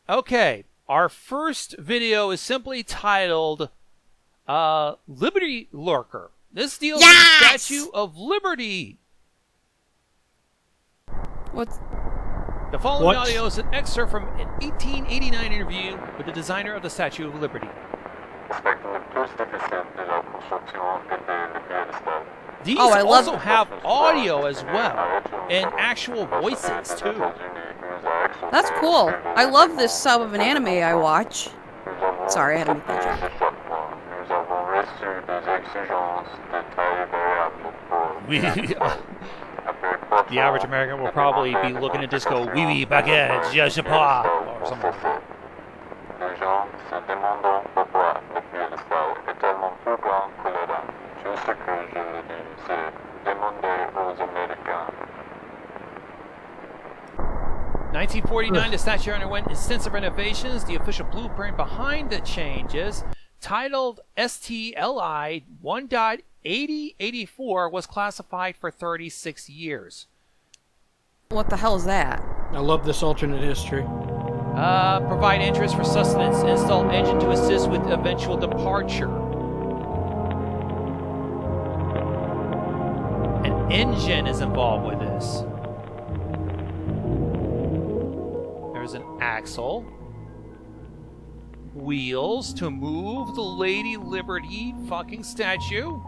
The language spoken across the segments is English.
Okay, our first video is simply titled Liberty Lurker. This deals with the Statue of Liberty. What's... The following audio is an excerpt from an 1889 interview with the designer of the Statue of Liberty. These also have audio as well, and actual voices too. That's cool. I love this sub of an anime I watch. Sorry, I had to make that joke. The average American will probably be looking at this go, oui, oui, baguette, je sais pas, or something like that. In 1949, the statue underwent extensive renovations. The official blueprint behind the changes, titled STLI 1.8084, was classified for 36 years. What the hell is that? I love this alternate history. Provide interest for sustenance. Install engine to assist with eventual departure. An engine is involved with this. There's an axle. Wheels to move the Lady Liberty fucking statue.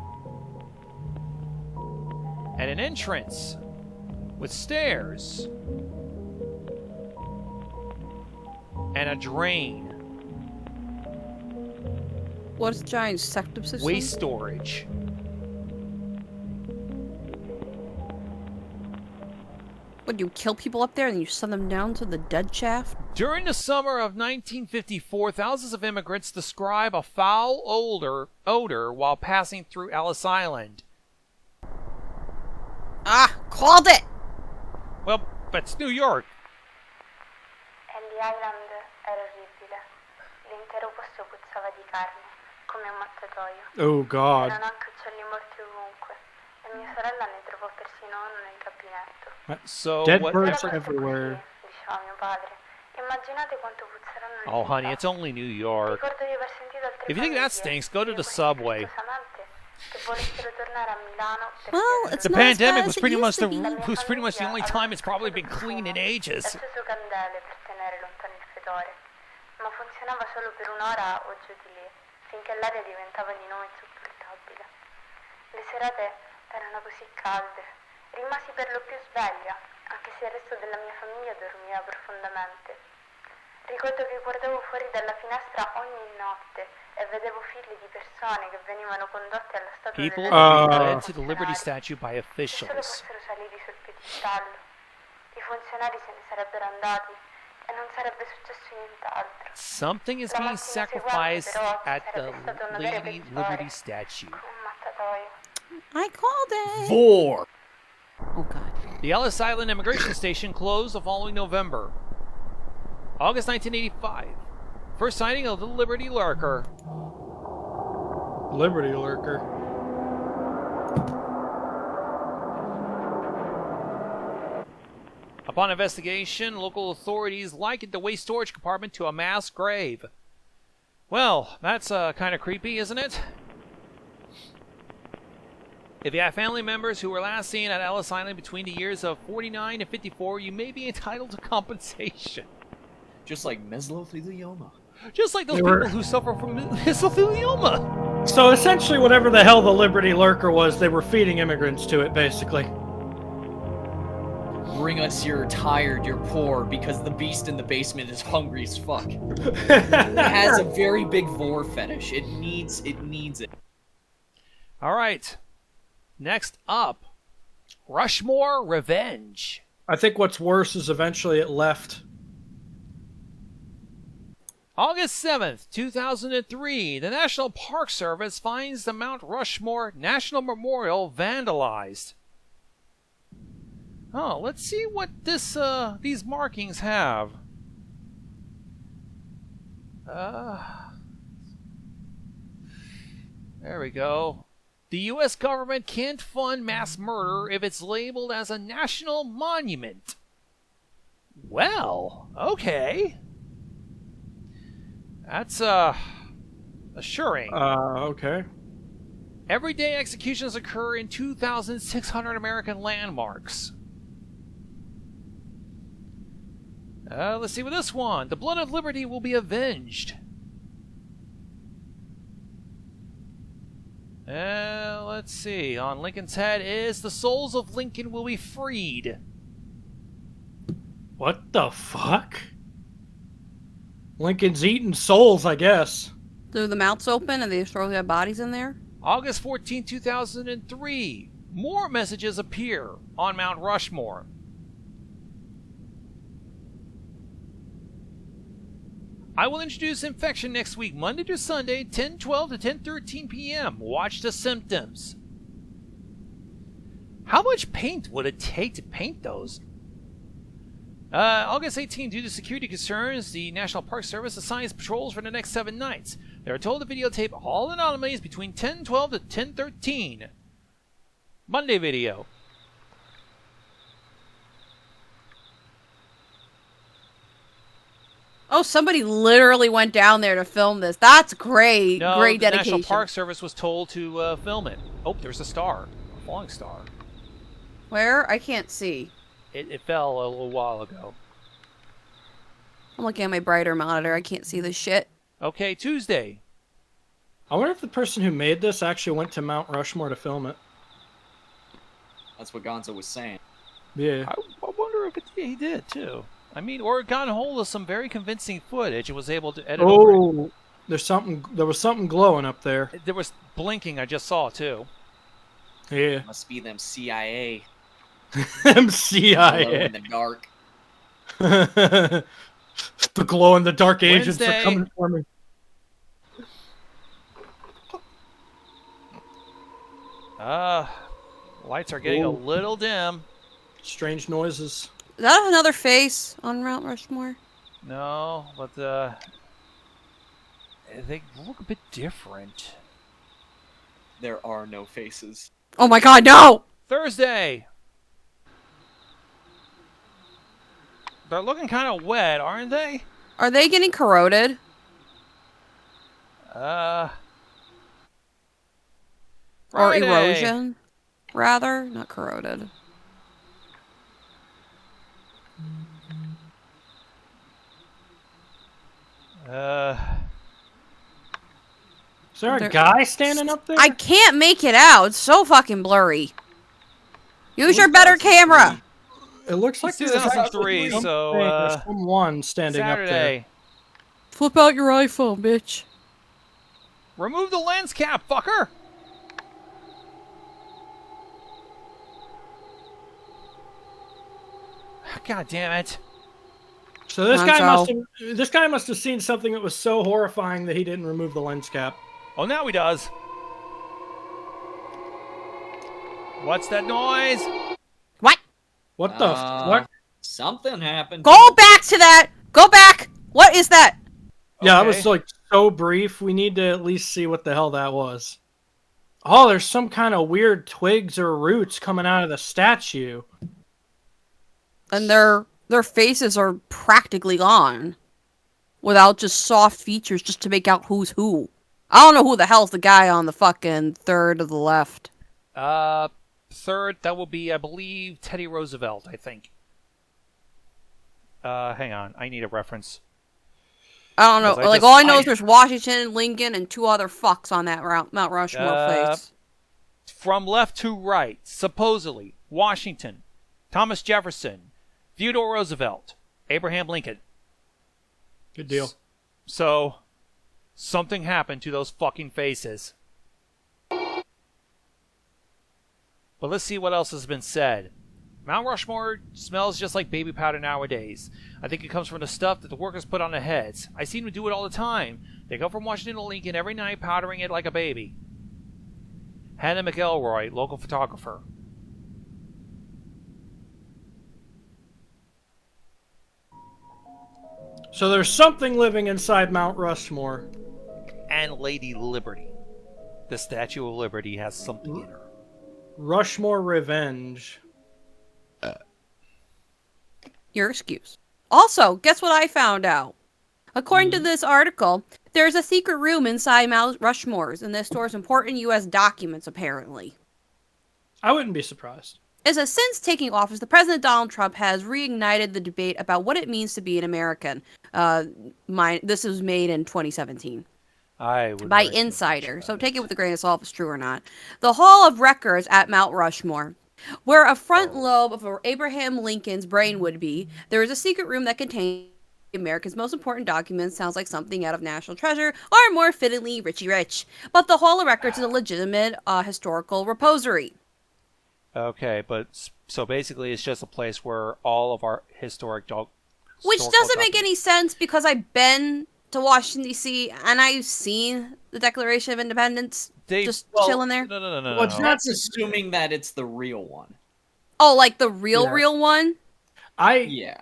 And an entrance with stairs. And a drain. What's giant septic system? Waste storage. Would you kill people up there and you send them down to the dead shaft? During the summer of 1954, thousands of immigrants describe a foul odor while passing through Ellis Island. Ah, called it! Well, that's New York. Ellis Island era orribile. L'intero posto puzzava di carne, come un mattatoio. Oh, God. C'erano anche uccelli morti ovunque, e mia sorella ne trovò persino uno nel gabinetto. So dead birds everywhere. Diceva mio padre. Immaginate quanto puzzeranno le Oh, honey, it's only New York. Ricordo di aver sentito altre If you think that stinks, go to the subway. Well, it's the not pandemic as was bad pretty as much it used to be. pretty much the only time it's probably been clean in ages. Acceso candele per tenere lontano il fetore, ma funzionava solo per un'ora o giù di lì, finché l'aria diventava di nuovo insopportabile. Le serate erano così calde. Rimasi per lo più sveglia, anche se il resto della mia famiglia dormiva profondamente. Ricordo che guardavo fuori dalla finestra ogni notte e vedevo figli di persone che venivano condotte alla statua People della led to the Liberty statue by Se solo officials. fossero saliti sul piedistallo, i funzionari se ne sarebbero andati e non sarebbe successo nient'altro. Something is being sacrificed at the Lady Liberty statue. Un mattatoio. I called it! Four. Oh, God. The Ellis Island Immigration Station closed the following November. August 1985. First sighting of the Liberty Lurker. Liberty Lurker. Upon investigation, local authorities likened the waste storage compartment to a mass grave. Well, that's kind of creepy, isn't it? If you have family members who were last seen at Ellis Island between the years of 49 and 54, you may be entitled to compensation. Just like mesothelioma. Just like those people who suffer from mesothelioma. So essentially, whatever the hell the Liberty Lurker was, they were feeding immigrants to it, basically. Bring us you're tired, you're poor, because the beast in the basement is hungry as fuck. It has a very big vor fetish. It needs it. All right. Next up, Rushmore Revenge. I think what's worse is eventually it left. August 7th, 2003, the National Park Service finds the Mount Rushmore National Memorial vandalized. Oh, let's see what these markings have. There we go. The U.S. government can't fund mass murder if it's labeled as a national monument. Well, okay. That's assuring. Okay. Everyday executions occur in 2,600 American landmarks. Let's see with this one. The blood of liberty will be avenged. Let's see. On Lincoln's head is the souls of Lincoln will be freed. What the fuck? Lincoln's eating souls, I guess. Do the mouths open and they throw their bodies in there? August 14, 2003. More messages appear on Mount Rushmore. I will introduce infection next week, Monday to Sunday, 10:12 to 10:13 p.m. Watch the symptoms. How much paint would it take to paint those? August 18, due to security concerns, the National Park Service assigns patrols for the next 7 nights. They are told to videotape all anomalies between 10:12 to 10:13. Monday video. Oh, somebody literally went down there to film this. That's great. No, Great the dedication. National Park Service was told to film it. Oh, there's a star. A falling star. Where? I can't see. It fell a little while ago. I'm looking at my brighter monitor. I can't see this shit. Okay, Tuesday. I wonder if the person who made this actually went to Mount Rushmore to film it. That's what Gonzo was saying. Yeah. I wonder if he did, too. I mean, or got a hold of some very convincing footage and was able to edit over it. Oh, there was something glowing up there. There was blinking, I just saw, too. Yeah. Must be them CIA. Them Glow CIA. in the dark. The glow in the dark agents Wednesday. are coming for me. Lights are getting a Ooh. little dim. Strange noises. Is that another face on Mount Rushmore? No, but they look a bit different. There are no faces. Oh my god, no! Thursday. They're looking kind of wet, aren't they? Are they getting corroded? Friday. Or erosion? Rather, not corroded. Is there a There- guy standing up there? I can't make it out. It's so fucking blurry. Use your better camera. It looks like It's there's 2003, actually so, something or someone standing up there. Saturday. Flip out your iPhone, bitch. Remove the lens cap, fucker! God damn it. So this Gonzo. guy must have seen something that was so horrifying that he didn't remove the lens cap. Oh, now he does. What's that noise? What? What the fuck? Something happened. Go back to that. Go back. What is that? Yeah, that Okay. was like so brief. We need to at least see what the hell that was. Oh, there's some kind of weird twigs or roots coming out of the statue. And their faces are practically gone. Without just soft features just to make out who's who. I don't know who the hell's the guy on the fucking third to the left. Third, that will be, I believe, Teddy Roosevelt, I think. Hang on. I need a reference. I don't know. Because I Like, just- all I know is there's Washington, Lincoln, and 2 other fucks on that Mount Rushmore face. From left to right, supposedly, Washington, Thomas Jefferson, Theodore Roosevelt, Abraham Lincoln. Good deal. So, something happened to those fucking faces. But let's see what else has been said. Mount Rushmore smells just like baby powder nowadays. I think it comes from the stuff that the workers put on their heads. I see them do it all the time. They go from Washington to Lincoln every night powdering it like a baby. Hannah McElroy, local photographer. So there's something living inside Mount Rushmore. And Lady Liberty. The Statue of Liberty has something in her. Rushmore Revenge. Your excuse. Also, guess what I found out? According to this article, there's a secret room inside Mount Rushmore's, and this stores important U.S. documents, apparently. I wouldn't be surprised. It says, since taking office, the President Donald Trump has reignited the debate about what it means to be an American. This was made in 2017 by Insider, so take it with a grain of salt if it's true or not. The Hall of Records at Mount Rushmore, where a front lobe of Abraham Lincoln's brain would be, there is a secret room that contains America's most important documents. Sounds like something out of National Treasure, or more fittingly, Richie Rich. But the Hall of Records is a legitimate historical repository. Okay, but so basically it's just a place where all of our historic Which doesn't make any sense because I've been to Washington, D.C., and I've seen the Declaration of Independence chilling there. No. Well, it's That's assuming that it's the real one. Oh, like the real one? Yeah.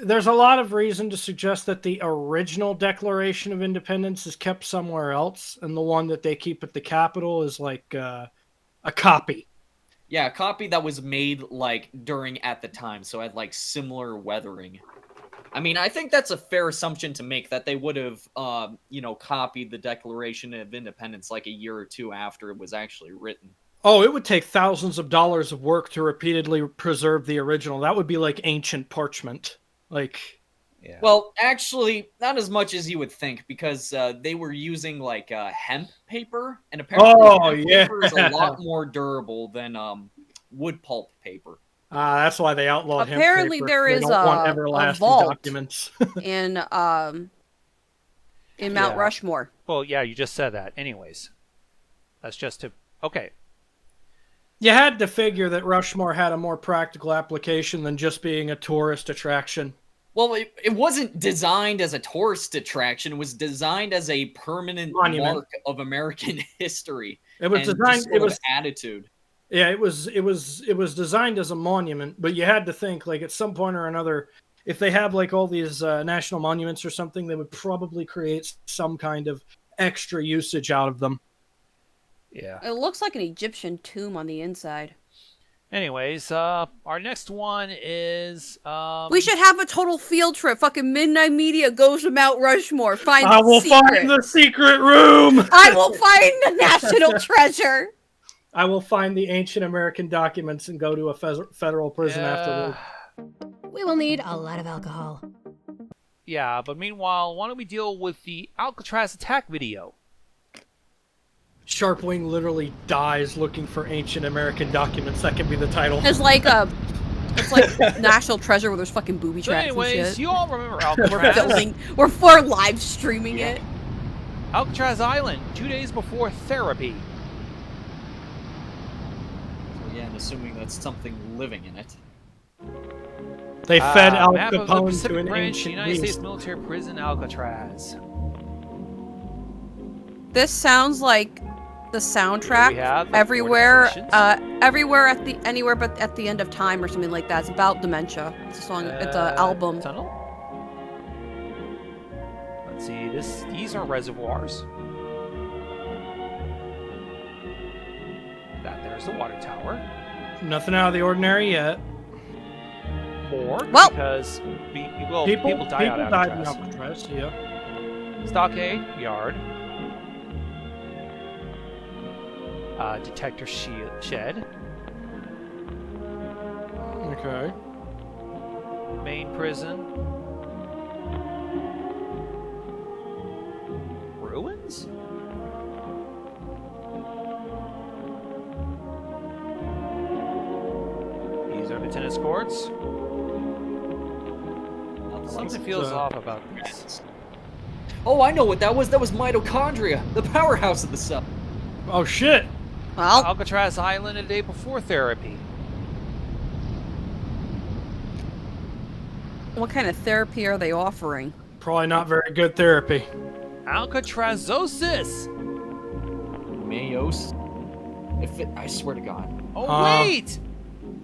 There's a lot of reason to suggest that the original Declaration of Independence is kept somewhere else, and the one that they keep at the Capitol is like a copy. Yeah, a copy that was made like at the time, so it had like similar weathering. I mean, I think that's a fair assumption to make that they would have, copied the Declaration of Independence like a year or two after it was actually written. Oh, it would take thousands of dollars of work to repeatedly preserve the original. That would be like ancient parchment. Yeah. Well, actually, not as much as you would think, because they were using like hemp paper, and apparently paper is a lot more durable than wood pulp paper. That's why they outlawed hemp Apparently, paper. there is they don't want a everlasting vault documents. in Mount Rushmore. Well, yeah, you just said that. Anyways, that's just to okay. You had to figure that Rushmore had a more practical application than just being a tourist attraction. Well, it wasn't designed as a tourist attraction. It was designed as a permanent Monument. mark of American history. It was and designed. It was attitude. Yeah, it was designed as a monument, but you had to think like at some point or another, if they have like all these national monuments or something, they would probably create some kind of extra usage out of them. Yeah. It looks like an Egyptian tomb on the inside. Anyways, our next one is We should have a total field trip. Fucking Midnight Media goes to Mount Rushmore. Find I will secret. find the secret room. I will find the national treasure. I will find the ancient American documents and go to a federal prison afterward. We will need a lot of alcohol. Yeah, but meanwhile, why don't we deal with the Alcatraz attack video? Sharpwing literally dies looking for ancient American documents. That can be the title. It's like National Treasure where there's fucking booby So traps and anyways, shit. you all remember We're Alcatraz? we're live streaming it. Alcatraz Island, 2 days before therapy. So yeah, and assuming that's something living in it. They fed Al map of the Capone to Pacific an Branch, ancient United States beast. military prison, Alcatraz. This sounds like the soundtrack we have the everywhere, fortifications. anywhere but at the end of time or something like that. It's about dementia. It's a song. It's an album. Tunnel. Let's see. These are reservoirs. There's the water tower. Nothing out of the ordinary yet. More Well- because people die out of died in Alcatraz. Alcatraz. Yeah. Stockade yard. Detector shed. Okay. Main prison. Ruins? These are the tennis courts. Something feels off about this. Oh, I know what that was. That was mitochondria, the powerhouse of the cell. Oh shit. Well, Alcatraz Island a day before therapy. what kind of therapy are they offering? Probably not very good therapy. Alcatrazosis! Mayos. I swear to God. Oh, wait!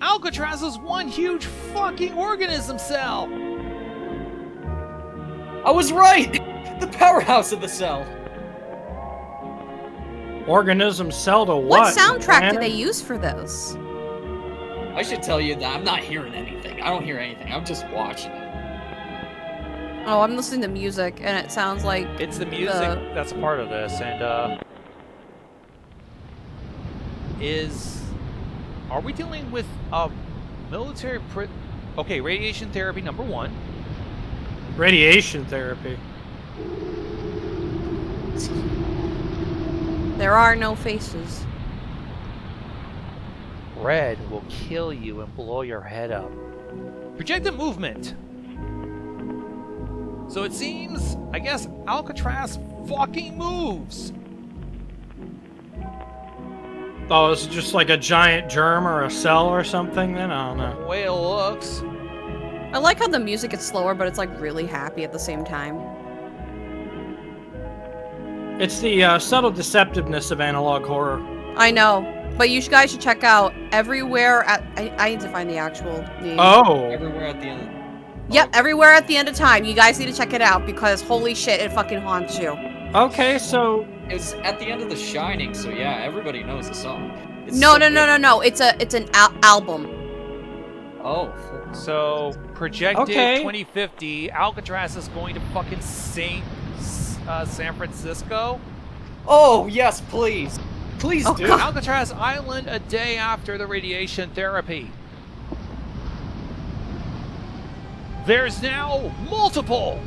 Alcatraz is one huge fucking organism cell! I was right! The powerhouse of the cell. Organism cell to what? What soundtrack do planet? they use for this? I should tell you that I'm not hearing anything. I don't hear anything. I'm just watching it. Oh, I'm listening to music, and it sounds like It's the music that's a part of this, and are we dealing with a military okay, radiation therapy number 1. Radiation therapy. there are no faces. Red will kill you and blow your head up. Projected movement. So it seems, I guess, Alcatraz fucking moves. Oh, is it just like a giant germ or a cell or something then? I don't know. The way it looks. I like how the music is slower, but it's like really happy at the same time. It's the subtle deceptiveness of analog horror. I know, but you guys should check out Everywhere at... I need to find the actual name. Oh! Everywhere at the end. Yep, Everywhere at the End of Time. You guys need to check it out, because holy shit, it fucking haunts you. Okay, so... It's at the end of The Shining, so yeah, everybody knows the song. It's No. so good. It's an album. Oh. So, projected Okay. 2050, Alcatraz is going to fucking San Francisco. Oh, yes, please. Please Oh, do. God. Alcatraz Island a day after the radiation therapy. There's now multiple.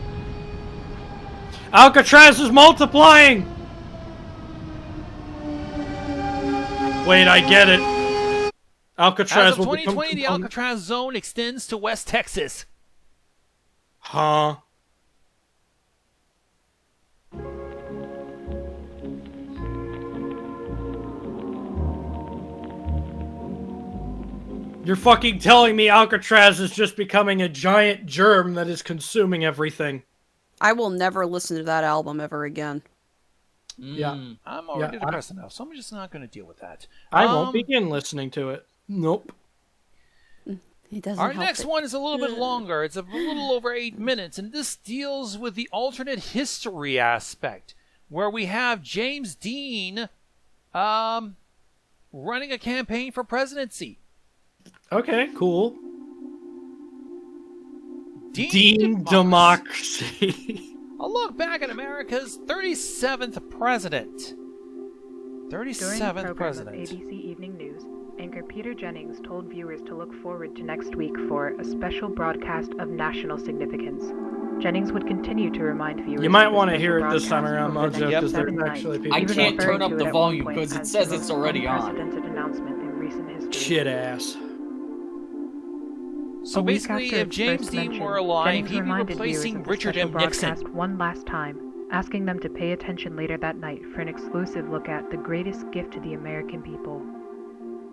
Alcatraz is multiplying! Wait, I get it. Alcatraz As of will 2020, the become... Alcatraz zone extends to West Texas. Huh. You're fucking telling me Alcatraz is just becoming a giant germ that is consuming everything. I will never listen to that album ever again. Yeah. I'm already Yeah, depressed enough, so I'm just not going to deal with that. I won't begin listening to it. Nope. He doesn't Our help next it. one is a little bit longer. It's a little over 8 minutes, and this deals with the alternate history aspect, where we have James Dean running a campaign for presidency. Okay, cool. Dean Democracy. A look back at America's 37th president. During the 37th program president. of ABC Evening News, anchor Peter Jennings told viewers to look forward to next week for a special broadcast of national significance. Jennings would continue to remind viewers. You might of the want to special hear it this time broadcast around, over the Mojo, next because there's 7 nights, actually people... I even can't referring turn up to the it at volume one point because it as says the it's most already on. unprecedented announcement in recent history. Shit ass. So A week basically, after if its James first Dean mention, were alive, Jennings he'd be reminded viewers replacing of the Richard special M. Nixon. broadcast one last time, asking them to pay attention later that night for an exclusive look at the greatest gift to the American people.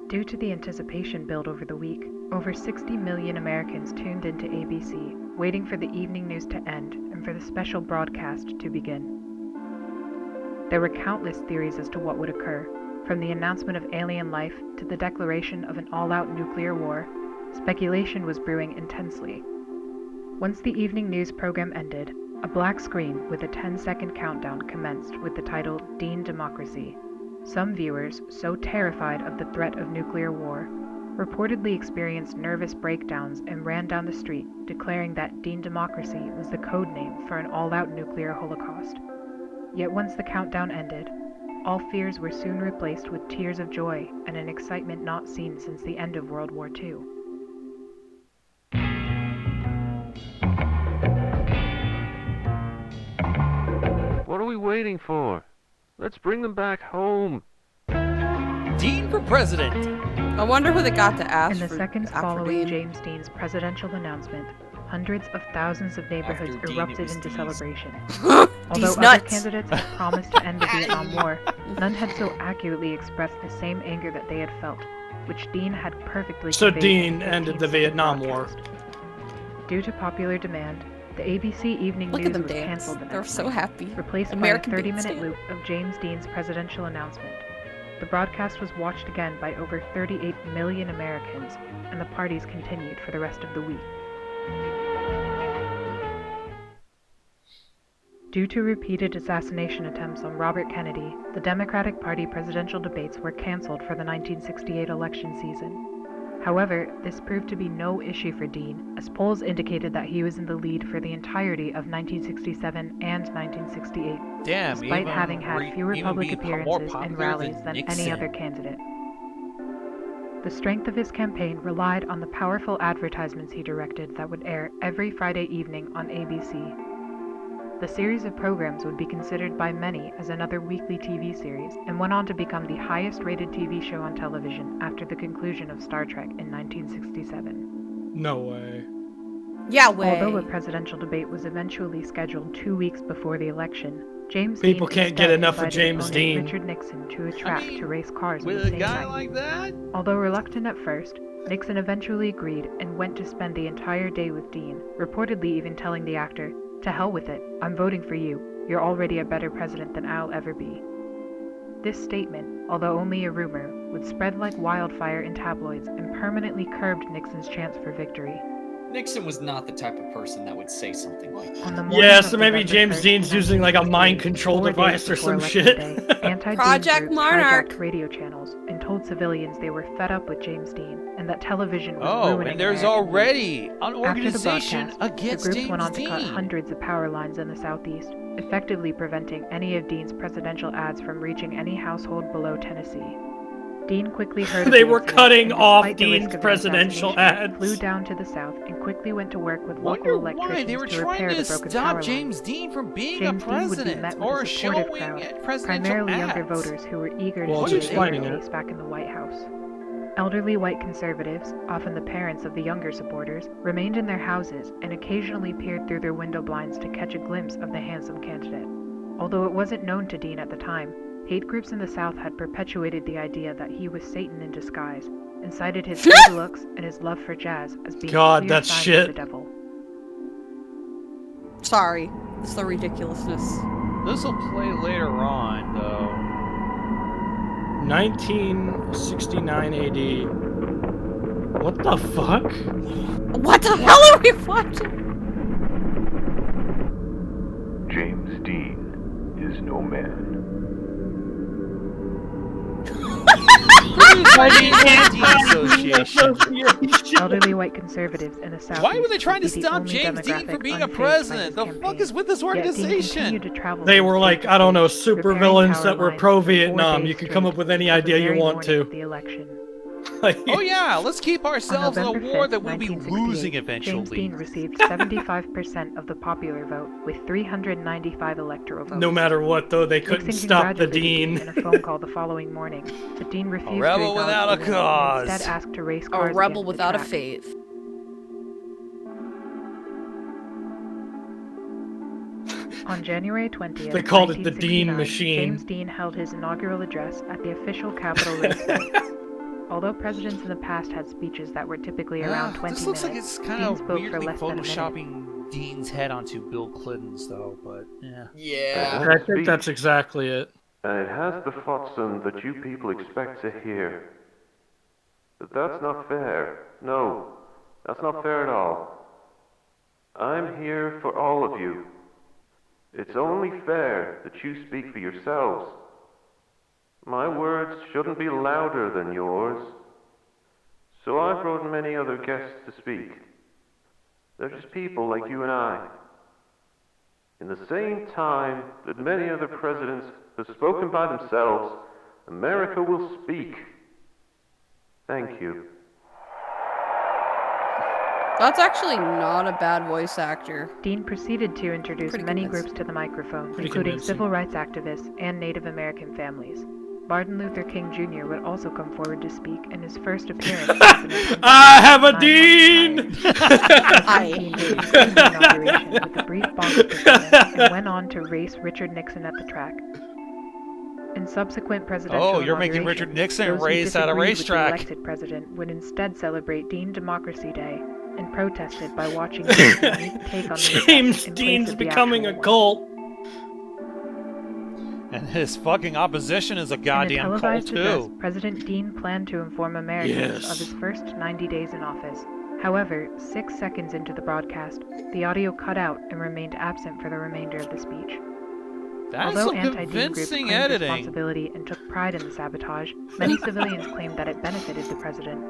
Due to the anticipation built over the week, over 60 million Americans tuned into ABC, waiting for the evening news to end and for the special broadcast to begin. There were countless theories as to what would occur, from the announcement of alien life to the declaration of an all-out nuclear war. Speculation was brewing intensely. Once the evening news program ended, a black screen with a 10-second countdown commenced with the title Dean Democracy. Some viewers, so terrified of the threat of nuclear war, reportedly experienced nervous breakdowns and ran down the street, declaring that Dean Democracy was the code name for an all-out nuclear holocaust. Yet once the countdown ended, all fears were soon replaced with tears of joy and an excitement not seen since the end of World War II. What are we waiting for? Let's bring them back home. Dean for president. I wonder who they got to ask In the for seconds after following Dean. James Dean's presidential announcement, hundreds of thousands of neighborhoods After Dean, it erupted was into Dean's. celebration. Dean's Although other nuts. candidates had promised to end the Vietnam War, none had so accurately expressed the same anger that they had felt, which Dean had perfectly So conveyed Dean in the ended 15th the Vietnam War. broadcast. Due to popular demand, the ABC Evening Look News at them was dance. canceled the They're next so night, happy. replaced American by a bandstand. 30-minute loop of James Dean's presidential announcement. The broadcast was watched again by over 38 million Americans, and the parties continued for the rest of the week. Due to repeated assassination attempts on Robert Kennedy, the Democratic Party presidential debates were canceled for the 1968 election season. However, this proved to be no issue for Dean, as polls indicated that he was in the lead for the entirety of 1967 and 1968, Damn, despite even having had fewer even public being more appearances and popular rallies than any Nixon. other candidate. The strength of his campaign relied on the powerful advertisements he directed that would air every Friday evening on ABC. The series of programs would be considered by many as another weekly TV series, and went on to become the highest-rated TV show on television after the conclusion of Star Trek in 1967. No way. Yeah, way. Although a presidential debate was eventually scheduled 2 weeks before the election, James People Dean can't get instead enough of invited James opponent Dean. Richard Nixon to a track to race cars on With the a same guy night. like that? Although reluctant at first, Nixon eventually agreed and went to spend the entire day with Dean, reportedly even telling the actor, "To hell with it, I'm voting for you. You're already a better president than I'll ever be." This statement, although only a rumor, would spread like wildfire in tabloids and permanently curbed Nixon's chance for victory. Nixon was not the type of person that would say something like that. On the morning Yeah, of so maybe November James 1st, Dean's using like a mind control 4 days device or before some Election shit. Day, anti-Dean Project groups Monarch. hijacked radio channels and told civilians they were fed up with James Dean and that television was Oh, ruining and there's American youth. already an After the organization broadcast, the against groups James went on to cut Dean. hundreds of power lines in the southeast, effectively preventing any of Dean's presidential ads from reaching any household below Tennessee. Dean quickly heard of They the were incident, cutting and off despite the risk Dean's of an presidential assassination, ads. flew down to the south and quickly went to work with Wonder local why electricians they were to trying repair to the broken stop power James lines. Dean from being James a Dean would be president met with or a supportive showing crowd, at presidential primarily ads. younger voters who were eager Well, to it's see a explaining younger it. face back in the White House. Elderly white conservatives, often the parents of the younger supporters, remained in their houses and occasionally peered through their window blinds to catch a glimpse of the handsome candidate. Although it wasn't known to Dean at the time, hate groups in the South had perpetuated the idea that he was Satan in disguise, and cited his good looks and his love for jazz as being God, clear that's signs shit. of the devil. Sorry. It's the ridiculousness. This will play later on, though. 1969 AD. What the fuck? What the hell are we watching? James Dean is no man. Association. Elderly white conservatives in the South. Why were they trying to stop James Dean from being a president? The fuck is with this organization? They were like, I don't know, supervillains that were pro-Vietnam. You can come up with any idea you want to. The election. Oh yeah, let's keep ourselves in a November war 5th, that we'll be 1968, losing James eventually. Dean received 75% of the popular vote with 395 electoral votes. No matter what, though, they couldn't Nixon stop the congratulated Dean. in a phone call the following morning, but Dean refused rebel to without a acknowledge the win cause. and instead asked to race A cars rebel again at the without a track. faith. On January 20th, They called it the 1969, Dean Machine. James Dean held his inaugural address at the official Capitol raceway. Although presidents in the past had speeches that were typically around 20 this looks like minutes, it's kind Dean of spoke for weirdly less than a minute. photoshopping Dean's head onto Bill Clinton's, though. But yeah. Yeah. I think that's exactly it. And it has the flotsam that you people expect to hear. But that's not fair. No, that's not fair at all. I'm here for all of you. It's only fair that you speak for yourselves. My words shouldn't be louder than yours. So I brought many other guests to speak. They're just people like you and I. In the same time that many other presidents have spoken by themselves, America will speak. Thank you. That's actually not a bad voice actor. Dean proceeded to introduce Pretty many convincing. groups to the microphone, Pretty including convincing. civil rights activists and Native American families. Martin Luther King Jr. would also come forward to speak in his first appearance. I have a Dean! Dean gave his inauguration with a brief bongo performance and went on to race Richard Nixon at the track. In subsequent presidential Oh, you're making inaugurations, Richard Nixon those who race at a disagreed with the racetrack. elected president would instead celebrate Dean Democracy Day and protested by watching Nixon take on the James effect in place Dean's of the becoming a actual one. cult. And his fucking opposition is a In a goddamn cult televised address, too. President Dean planned to inform Americans Yes. of his first 90 days in office. However, 6 seconds into the broadcast, the audio cut out and remained absent for the remainder of the speech. That's Although some anti-Dean groups convincing claimed editing. responsibility and took pride in the sabotage, many civilians claimed that it benefited the president.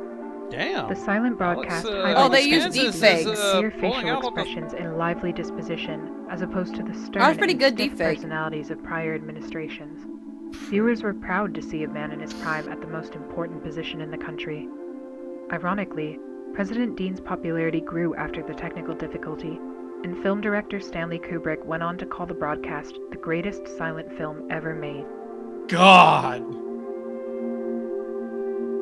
Damn. The silent broadcast Alex, highlighted they use Kansas is, deepfakes. sincere pulling facial out all the- expressions and lively disposition, as opposed to the stern That was pretty and good stiff deepfake. personalities of prior administrations. Viewers were proud to see a man in his prime at the most important position in the country. Ironically, President Dean's popularity grew after the technical difficulty, and film director Stanley Kubrick went on to call the broadcast the greatest silent film ever made. God.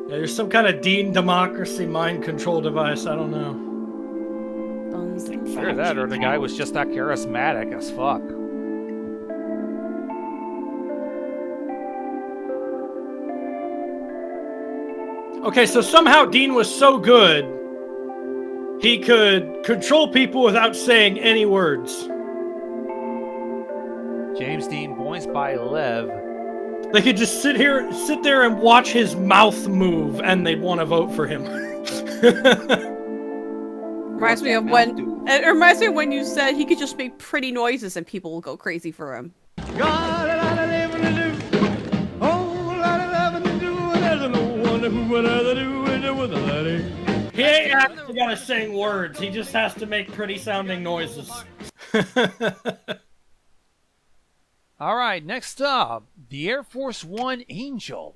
Yeah, there's some kind of Dean democracy mind control device. I don't know. Either that, or the guy was just that charismatic as fuck. Okay, so somehow Dean was so good, he could control people without saying any words. James Dean, voiced by Lev. They could just sit there and watch his mouth move, and they'd want to vote for him. Reminds me of when you said he could just make pretty noises and people will go crazy for him. He ain't actually gotta sing words. He just has to make pretty sounding noises. All right, next up, the Air Force One Angel.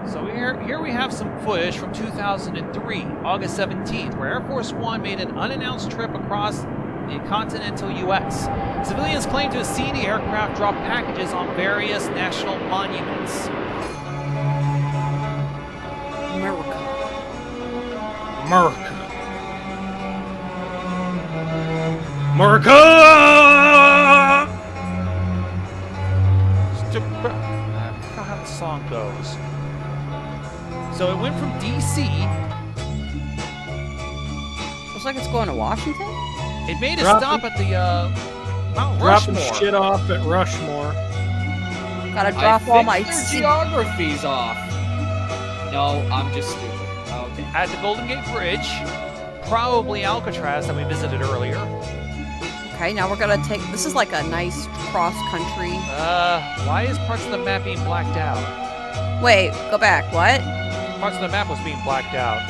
So here we have some footage from 2003, August 17th, where Air Force One made an unannounced trip across the continental U.S. Civilians claim to have seen the aircraft drop packages on various national monuments. America. I forgot how the song goes. So it went from D.C. Looks like it's going to Washington? It made a stop at the Mount Dropping Rushmore. shit off at Rushmore. Gotta drop all my their geographies off. No, I'm just stupid. Okay. At the Golden Gate Bridge, probably Alcatraz that we visited earlier. Okay, now we're gonna take. This is like a nice cross country. Why is parts of the map being blacked out? Wait, go back. What? Parts of the map was being blacked out.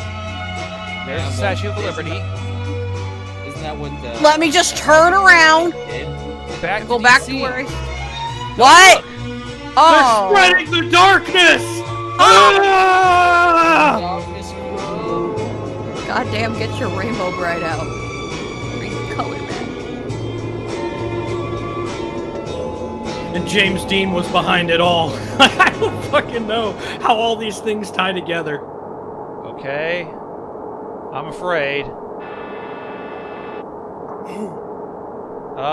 There's the Statue of Liberty. Isn't that what the... Let me just turn around. Go back to where I. What? Oh. They're spreading the darkness! Darkness grows. God damn, get your rainbow bright out. Read the color map. And James Dean was behind it all. I don't fucking know how all these things tie together. Okay. I'm afraid.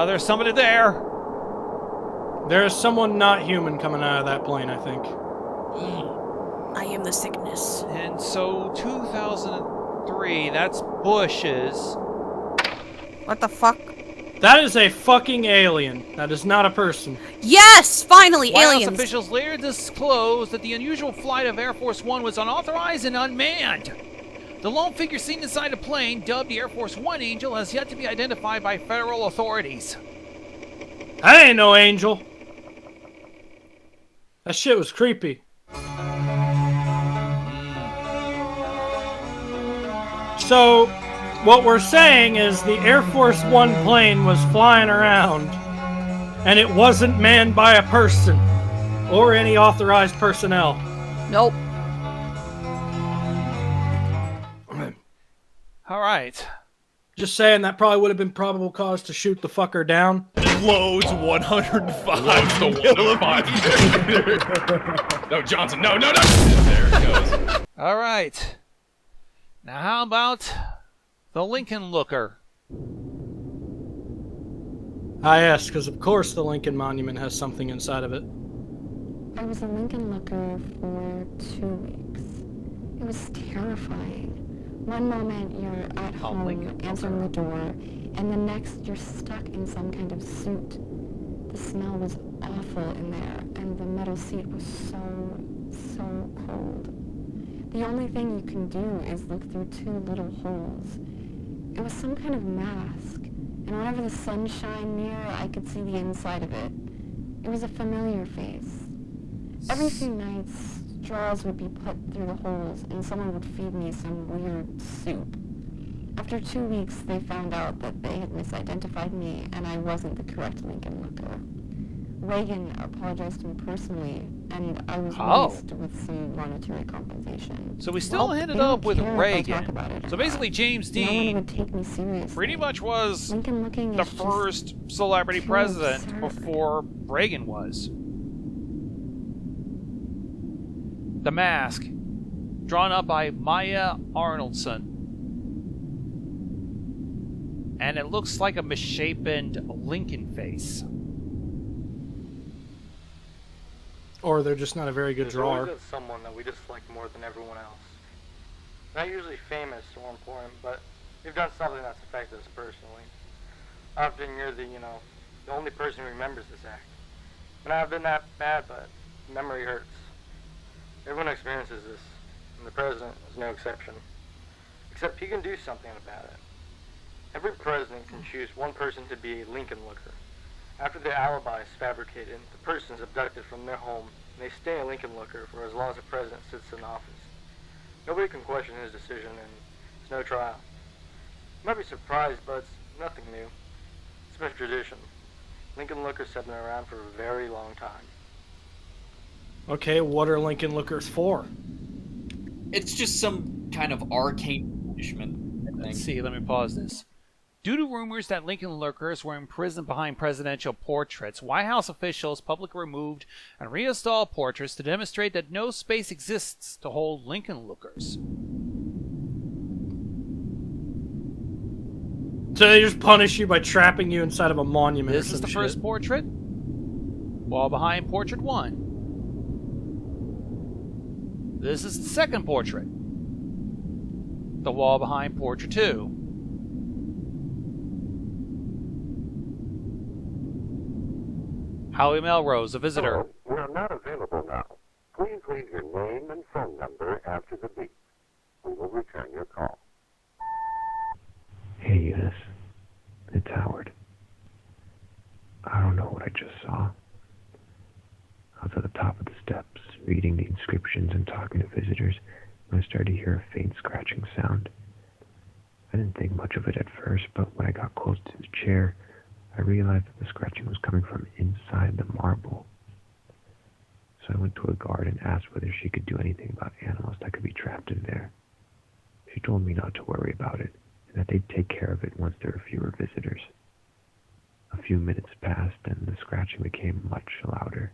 There's somebody there. There's someone not human coming out of that plane, I think. I am the sickness. And so 2003, that's Bush's. What the fuck? That is a fucking alien. That is not a person. Yes! Finally, White House aliens! officials later disclosed that the unusual flight of Air Force One was unauthorized and unmanned. The lone figure seen inside the plane, dubbed the Air Force One Angel, has yet to be identified by federal authorities. I ain't no angel. That shit was creepy. So, what we're saying is the Air Force One plane was flying around, and it wasn't manned by a person or any authorized personnel. Nope. All right. Just saying, that probably would have been probable cause to shoot the fucker down. Loads 105. Loads to 105. No, Johnson. No. There it goes. All right. Now, how about the Lincoln Looker? Ah, yes, because of course the Lincoln Monument has something inside of it. I was a Lincoln Looker for 2 weeks. It was terrifying. One moment you're at home answering the door, and the next you're stuck in some kind of suit. The smell was awful in there, and the metal seat was so cold. The only thing you can do is look through 2 little holes. It was some kind of mask, and whenever the sun shined near, I could see the inside of it. It was a familiar face. Every few nights, straws would be put through the holes and someone would feed me some weird soup. After 2 weeks, they found out that they had misidentified me and I wasn't the correct Lincoln Looker. Reagan apologized to me personally, and I was released with some monetary compensation. So we still ended up with Reagan. So basically James Dean would take me seriously. pretty much was the first celebrity president before Reagan was. The Mask, drawn up by Maya Arnoldson. And it looks like a misshapen Lincoln face. Or they're just not a very good drawer. There's always someone that we dislike more than everyone else. Not usually famous or important, but you've done something that's affected us personally. Often you're the only person who remembers this act. But I've been that bad, but memory hurts. Everyone experiences this, and the president is no exception. Except he can do something about it. Every president can choose one person to be a Lincoln Looker. After the alibi is fabricated, the person is abducted from their home, and they stay a Lincoln Looker for as long as the president sits in office. Nobody can question his decision, and there's no trial. You might be surprised, but it's nothing new. It's been a tradition. Lincoln Lookers have been around for a very long time. Okay, what are Lincoln Lookers for? It's just some kind of arcane punishment, I think. Let's see, let me pause this. Due to rumors that Lincoln Lurkers were imprisoned behind presidential portraits, White House officials publicly removed and reinstalled portraits to demonstrate that no space exists to hold Lincoln Lookers. So they just punish you by trapping you inside of a monument. This is the first portrait. Wall behind portrait 1. This is the second portrait. The wall behind portrait 2. Howie Melrose, a visitor. We are not available now. Please leave your name and phone number after the beep. We will return your call. Hey, Eunice. It's Howard. I don't know what I just saw. I was at the top of the steps, reading the inscriptions and talking to visitors, when I started to hear a faint scratching sound. I didn't think much of it at first, but when I got close to the chair, I realized that the scratching was coming from inside the marble. So I went to a guard and asked whether she could do anything about animals that could be trapped in there. She told me not to worry about it, and that they'd take care of it once there were fewer visitors. A few minutes passed, and the scratching became much louder.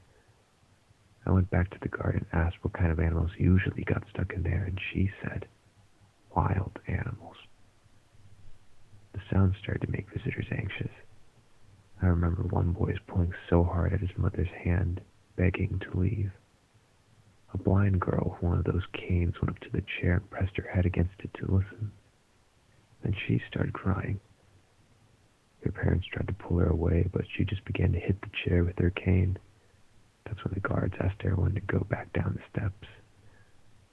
I went back to the guard and asked what kind of animals usually got stuck in there, and she said, wild animals. The sound started to make visitors anxious. I remember one boy was pulling so hard at his mother's hand, begging to leave. A blind girl with one of those canes went up to the chair and pressed her head against it to listen. Then she started crying. Her parents tried to pull her away, but she just began to hit the chair with her cane. That's when the guards asked everyone to go back down the steps.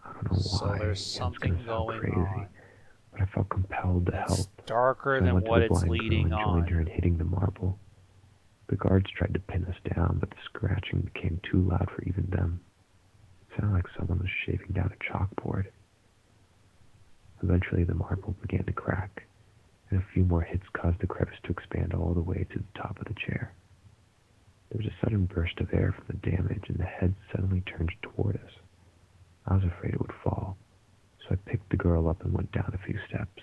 I don't know why. So there's something going crazy, on. But I felt compelled to help. It's darker So I than went to what the it's blind leading girl and joined her on. in hitting the marble. The guards tried to pin us down, but the scratching became too loud for even them. It sounded like someone was shaving down a chalkboard. Eventually the marble began to crack, and a few more hits caused the crevice to expand all the way to the top of the chair. There was a sudden burst of air from the damage, and the head suddenly turned toward us. I was afraid it would fall, so I picked the girl up and went down a few steps.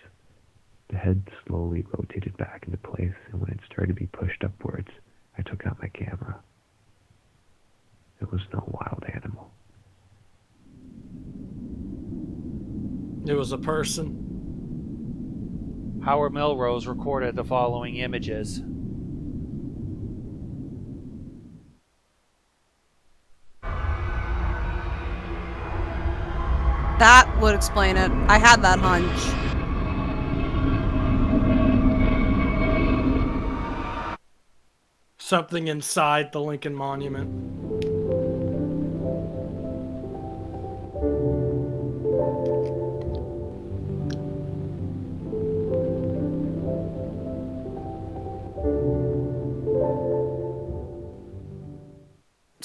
The head slowly rotated back into place, and when it started to be pushed upwards, I took out my camera. It was no wild animal. It was a person. Howard Melrose recorded the following images. That would explain it. I had that hunch. Something inside the Lincoln Monument.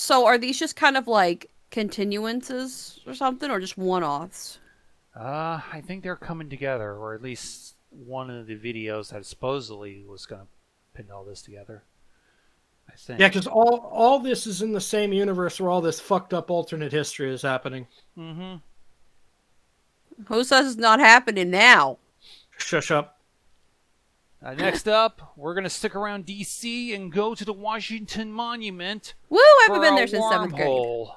So are these just kind of like continuances or something, or just one-offs? I think they're coming together, or at least one of the videos that supposedly was going to pin all this together. I think. Yeah, because all this is in the same universe where all this fucked up alternate history is happening. Mm-hmm. Who says it's not happening now? Shush up. Next up, we're going to stick around D.C. and go to the Washington Monument. Woo! I haven't for been a there since 7th grade. wormhole.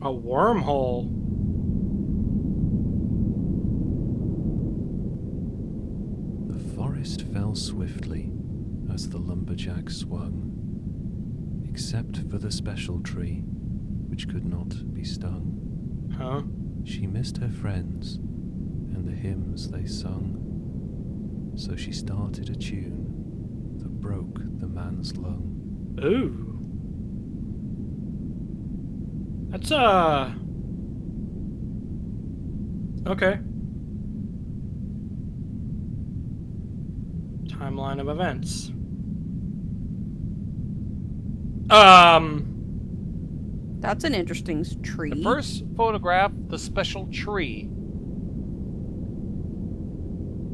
A wormhole? The forest fell swiftly as the lumberjack swung, except for the special tree, which could not be stung. Huh? She missed her friends and the hymns they sung, so she started a tune that broke the man's lung. Ooh. That's, okay. Timeline of events. That's an interesting tree. The first photograph, the special tree.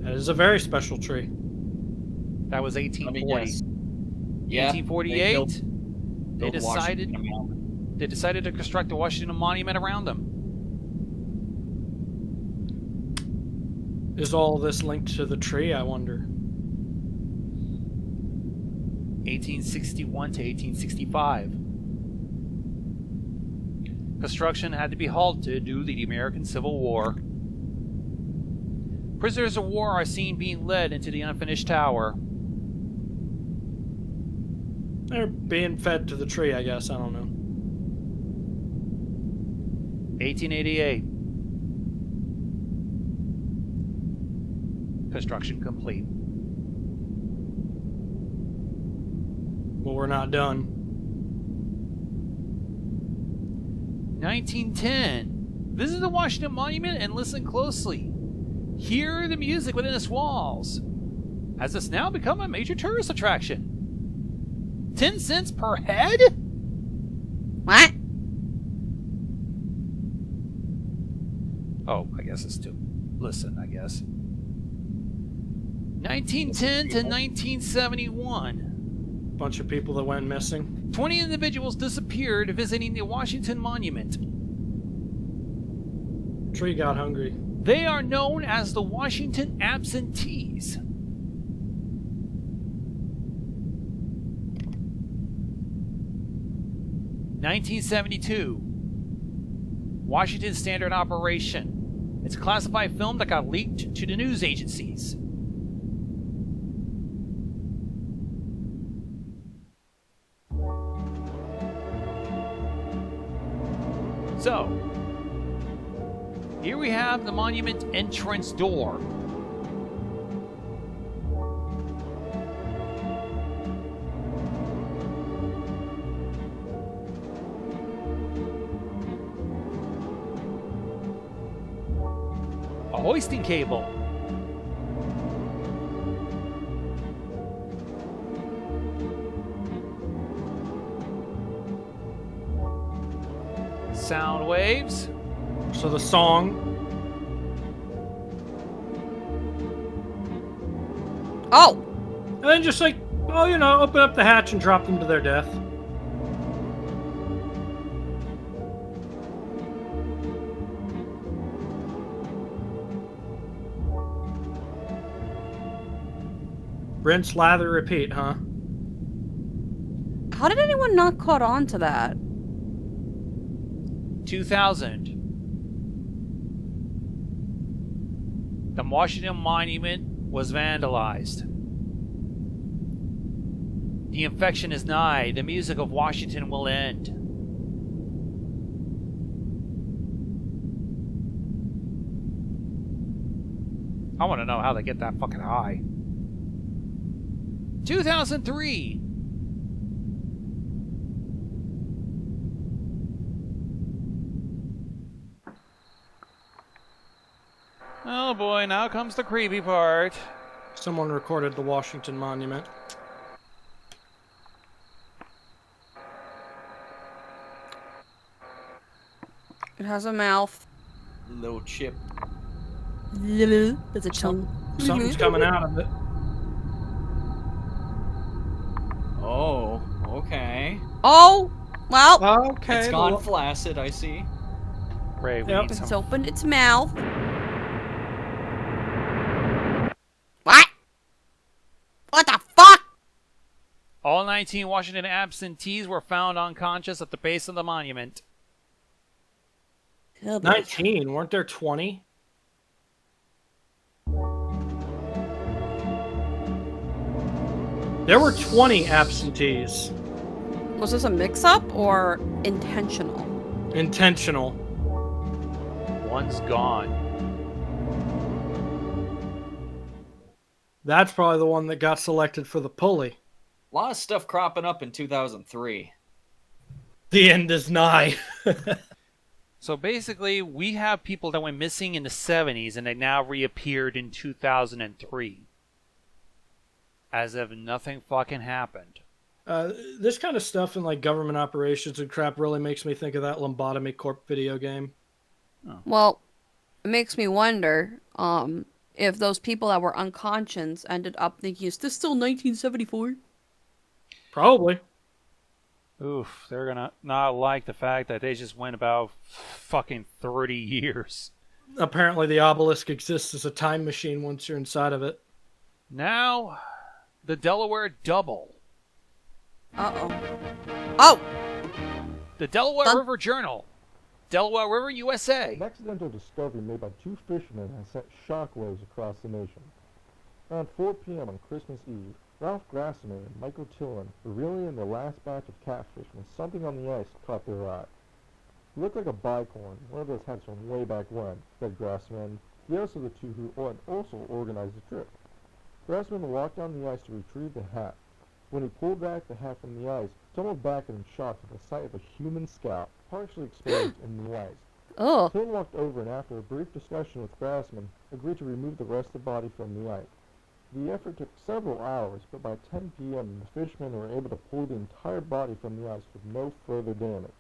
That is a very special tree. That was 1840. Yeah, 1848. They built decided to construct the Washington Monument around them. Is all this linked to the tree, I wonder? 1861 to 1865. Construction had to be halted due to the American Civil War. Prisoners of war are seen being led into the unfinished tower. They're being fed to the tree, I guess. I don't know. 1888. Construction complete. Well, we're not done. 1910. Visit the Washington Monument and listen closely. Hear the music within its walls, as it's now become a major tourist attraction. 10 cents per head? What? Oh, I guess it's to listen, I guess. 1910 to 1971. Bunch of people that went missing. 20 individuals disappeared visiting the Washington Monument. Tree got hungry. They are known as the Washington Absentees. (1972) Washington Standard Operation. It's a classified film that got leaked to the news agencies. So, here we have the monument entrance door. A hoisting cable. Sound waves. So the song. Oh! And then just like, oh, you know, open up the hatch and drop them to their death. Rinse, lather, repeat, huh? How did anyone not caught on to that? 2000. The Washington Monument was vandalized. The infection is nigh. The music of Washington will end. I want to know how they get that fucking high. 2003. Oh boy, now comes the creepy part. Someone recorded the Washington Monument. It has a mouth. Little chip. There's a tongue. Something's coming out of it. Oh, okay. Oh, well. Okay. It's gone flaccid, I see. Ray, we need It's some. opened its mouth. What? What the fuck? All 19 Washington absentees were found unconscious at the base of the monument. 19, weren't there 20? There were 20 absentees. Was this a mix-up or intentional? Intentional. One's gone. That's probably the one that got selected for the pulley. A lot of stuff cropping up in 2003. The end is nigh. So basically, we have people that went missing in the 70s and they now reappeared in 2003. As if nothing fucking happened. This kind of stuff in like government operations and crap really makes me think of that Lobotomy Corp video game. Oh. Well, it makes me wonder if those people that were unconscious ended up thinking, is this still 1974? Probably. Oof, they're gonna not like the fact that they just went about fucking 30 years. Apparently the obelisk exists as a time machine once you're inside of it. Now, the Delaware Double. Uh-oh. Oh! The Delaware River Journal. Delaware River, USA. An accidental discovery made by two fishermen has sent shockwaves across the nation. Around 4 p.m. on Christmas Eve, Ralph Grassman and Michael Tillman were reeling in their last batch of catfish when something on the ice caught their eye. It looked like a bicorn, one of those hats from way back when, said Grassman, the others of the two who also organized the trip. Grassman walked down the ice to retrieve the hat. When he pulled back the hat from the ice, tumbled back in shock at the sight of a human scalp, partially exposed in the ice. Oh. Tillman walked over and after a brief discussion with Grassman, agreed to remove the rest of the body from the ice. The effort took several hours, but by 10 p.m. the fishermen were able to pull the entire body from the ice with no further damage.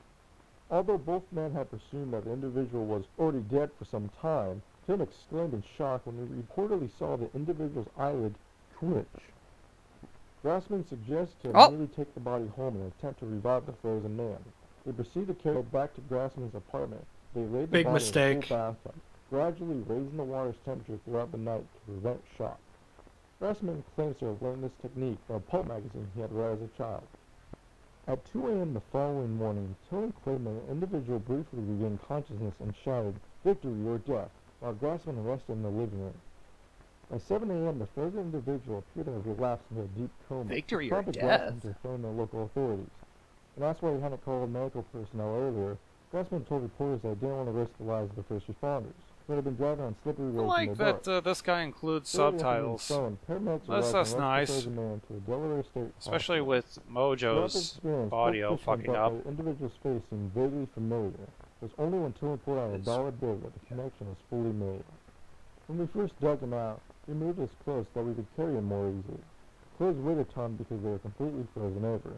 Although both men had presumed that the individual was already dead for some time, Tim exclaimed in shock when he reportedly saw the individual's eyelid twitch. Grassman suggested to immediately take the body home in an attempt to revive the frozen man. They proceeded to carry it back to Grassman's apartment. They laid the body in a full bathtub, gradually raising the water's temperature throughout the night to prevent shock. Grassman claims to have learned this technique from a pulp magazine he had read as a child. At 2 a.m. the following morning, Tillman claimed that an individual briefly regained consciousness and shouted, "Victory or death," while Grassman rested in the living room. By 7 a.m., the further individual appeared to have relapsed into a deep coma. Victory or prompted death? Grassman to phone the local authorities. And that's why he hadn't called medical personnel earlier. Grassman told reporters that he didn't want to risk the lives of the first responders, who had been driving on slippery I roads in like the dark. that this guy includes Early after being subtitles. phoned, paramedics That's arrived and rushed the nice. frozen man to a Delaware State Especially hospital. with Throughout this Mojo's experience, audio both fishermen fucking thought up. the individual's face seemed vaguely familiar. It was only when Tillman pulled out a dollar bill that the connection was fully made. When we first dug him out, we moved his clothes so that we could carry him more easily. Clothes weighed a ton because they were completely frozen over.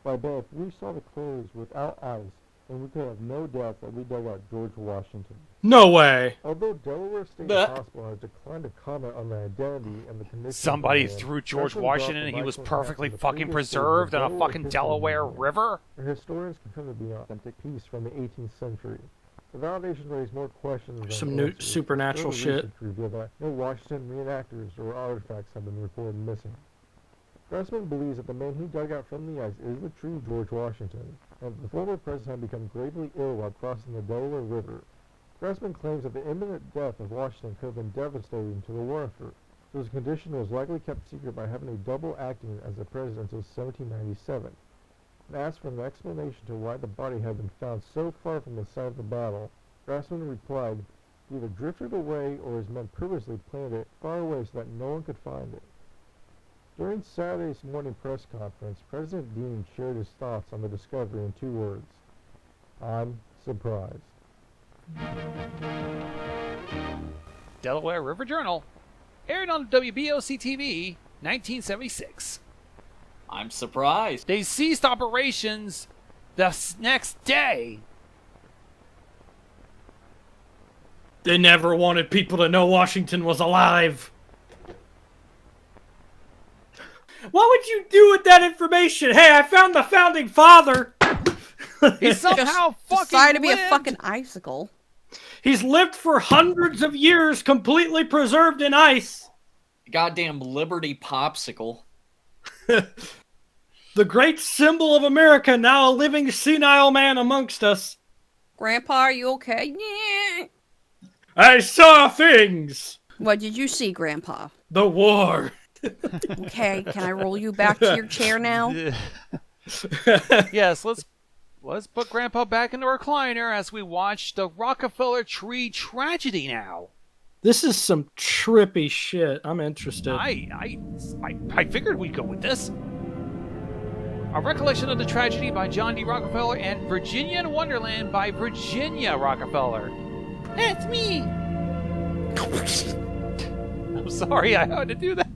By bed, we saw the clothes without ice, and we could have no doubt that we dug out George Washington. No way. Although Delaware State Hospital has declined to comment on the identity and the condition Somebody of the man, threw George Grassman Washington brought and the he was Michael hat perfectly from the fucking previous preserved state in of a Delaware fucking History Delaware Museum. River? The historians confirm to be an authentic piece from the 18th century. The validation raised more questions than Some new answers. supernatural Further shit. research revealed that no Washington reenactors or artifacts have been reported missing. Grassman believes that the man he dug out from the ice is the true George Washington, and that the former president had become gravely ill while crossing the Delaware River. Grassman claims that the imminent death of Washington could have been devastating to the war effort, so his condition was likely kept secret by having a double acting as the president until 1797. And asked for an explanation to why the body had been found so far from the site of the battle, Grassman replied, "He either drifted away or his men purposely planted it far away so that no one could find it." During Saturday's morning press conference, President Dean shared his thoughts on the discovery in 2 words. "I'm surprised." Delaware River Journal. Aired on WBOC TV, 1976. I'm surprised. They ceased operations the next day. They never wanted people to know Washington was alive. What would you do with that information? Hey, I found the founding father. He somehow fucking decided to be a lived. fucking icicle. He's lived for hundreds of years, completely preserved in ice. Goddamn Liberty Popsicle. The great symbol of America, now a living senile man amongst us. Grandpa, are you okay? Yeah. I saw things. What did you see, Grandpa? The war. Okay, can I roll you back to your chair now? Yes, let's put Grandpa back in the recliner as we watch the Rockefeller tree tragedy now. This is some trippy shit. I'm interested. I figured we'd go with this. A Recollection of the Tragedy by John D. Rockefeller and Virginia in Wonderland by Virginia Rockefeller. That's me! I'm sorry I had to do that.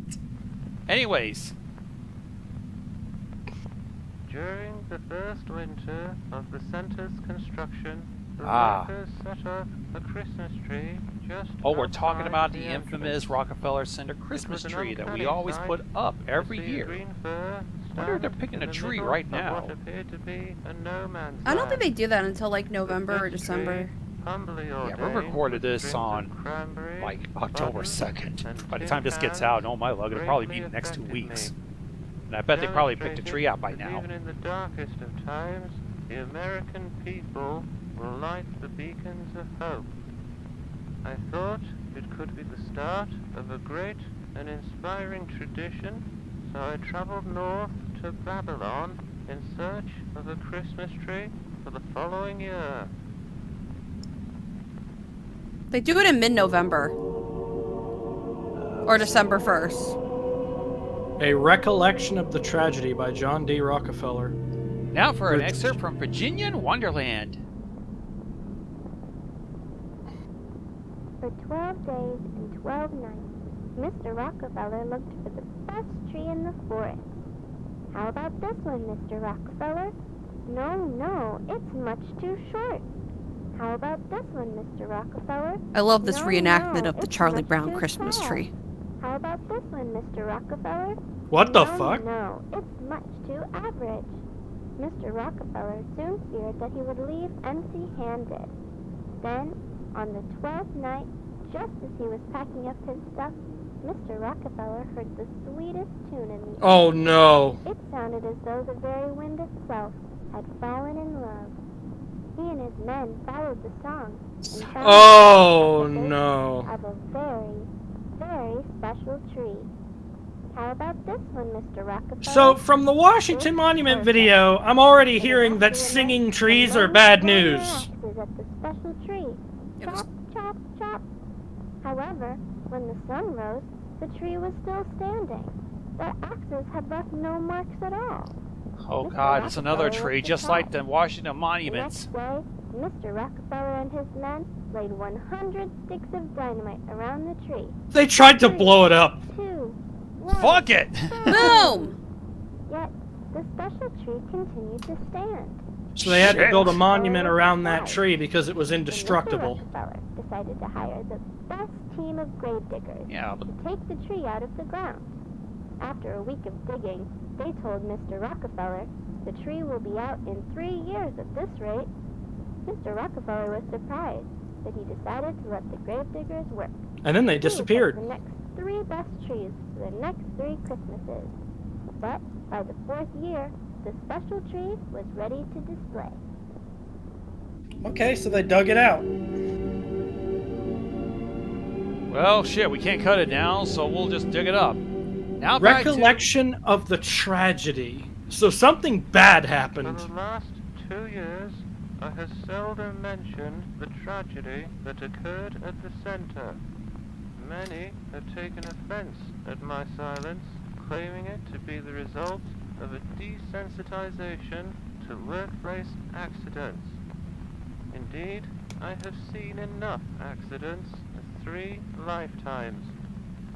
Anyways. During the first winter of the center's construction, the Ah. workers set up a Christmas tree just Oh, we're talking outside about the entrance. infamous Rockefeller Center Christmas tree that we always put up every year. I wonder if they're picking a tree right now. I don't think they do that until like November or December. Yeah, we recorded this on like October 2nd. By the time this gets out, oh my luck, it'll probably be the next 2 weeks. And I bet they probably picked a tree out by now. Even in the darkest of times, the American people will light the beacons of hope. I thought it could be the start of a great and inspiring tradition, so I traveled north to Babylon in search of a Christmas tree for the following year. They do it in mid-November. Or December 1st. A Recollection of the Tragedy by John D. Rockefeller. Now for an excerpt from Virginia in Wonderland. For 12 days and 12 nights, Mr. Rockefeller looked for the best tree in the forest. How about this one, Mr. Rockefeller? No, it's much too short. How about this one, Mr. Rockefeller? I love this reenactment of the it's Charlie much Brown too Christmas tall. tree. How about this one, Mr. Rockefeller? What the fuck? No, it's much too average. Mr. Rockefeller soon feared that he would leave empty-handed. Then, on the 12th night, just as he was packing up his stuff, Mr. Rockefeller heard the sweetest tune in the air. Oh no. It sounded as though the very wind itself had fallen in love. He and his men followed the song and found Oh the base no. of a very, very special tree. How about this one, Mr. Rockefeller? So, from the Washington Monument video, I'm already hearing that singing trees are bad news. Axes at the special tree. Chop, chop, chop. However, when the sun rose, the tree was still standing. Their axes had left no marks at all. Oh god, it's another tree, just like the Washington monuments. The next day, Mr. Rockefeller and his men laid 100 sticks of dynamite around the tree. They tried to blow it up. 2, 1, Fuck it! Boom! Yet, the special tree continued to stand. So they had to build a monument around that tree because it was indestructible. Mr. Rockefeller decided to hire the best team of grave diggers to take the tree out of the ground. After a week of digging, they told Mr. Rockefeller the tree will be out in 3 years at this rate. Mr. Rockefeller was surprised, but he decided to let the grave diggers work. And then they He would disappeared. pick the next 3 best trees for the next 3 Christmases. But by the 4th year, the special tree was ready to display. Okay, so they dug it out. Well, shit, we can't cut it now, so we'll just dig it up. Now back to... Recollection of the Tragedy. So something bad happened. For the last 2 years, I have seldom mentioned the tragedy that occurred at the center. Many have taken offense at my silence, claiming it to be the result of a desensitization to workplace accidents. Indeed, I have seen enough accidents in 3 lifetimes,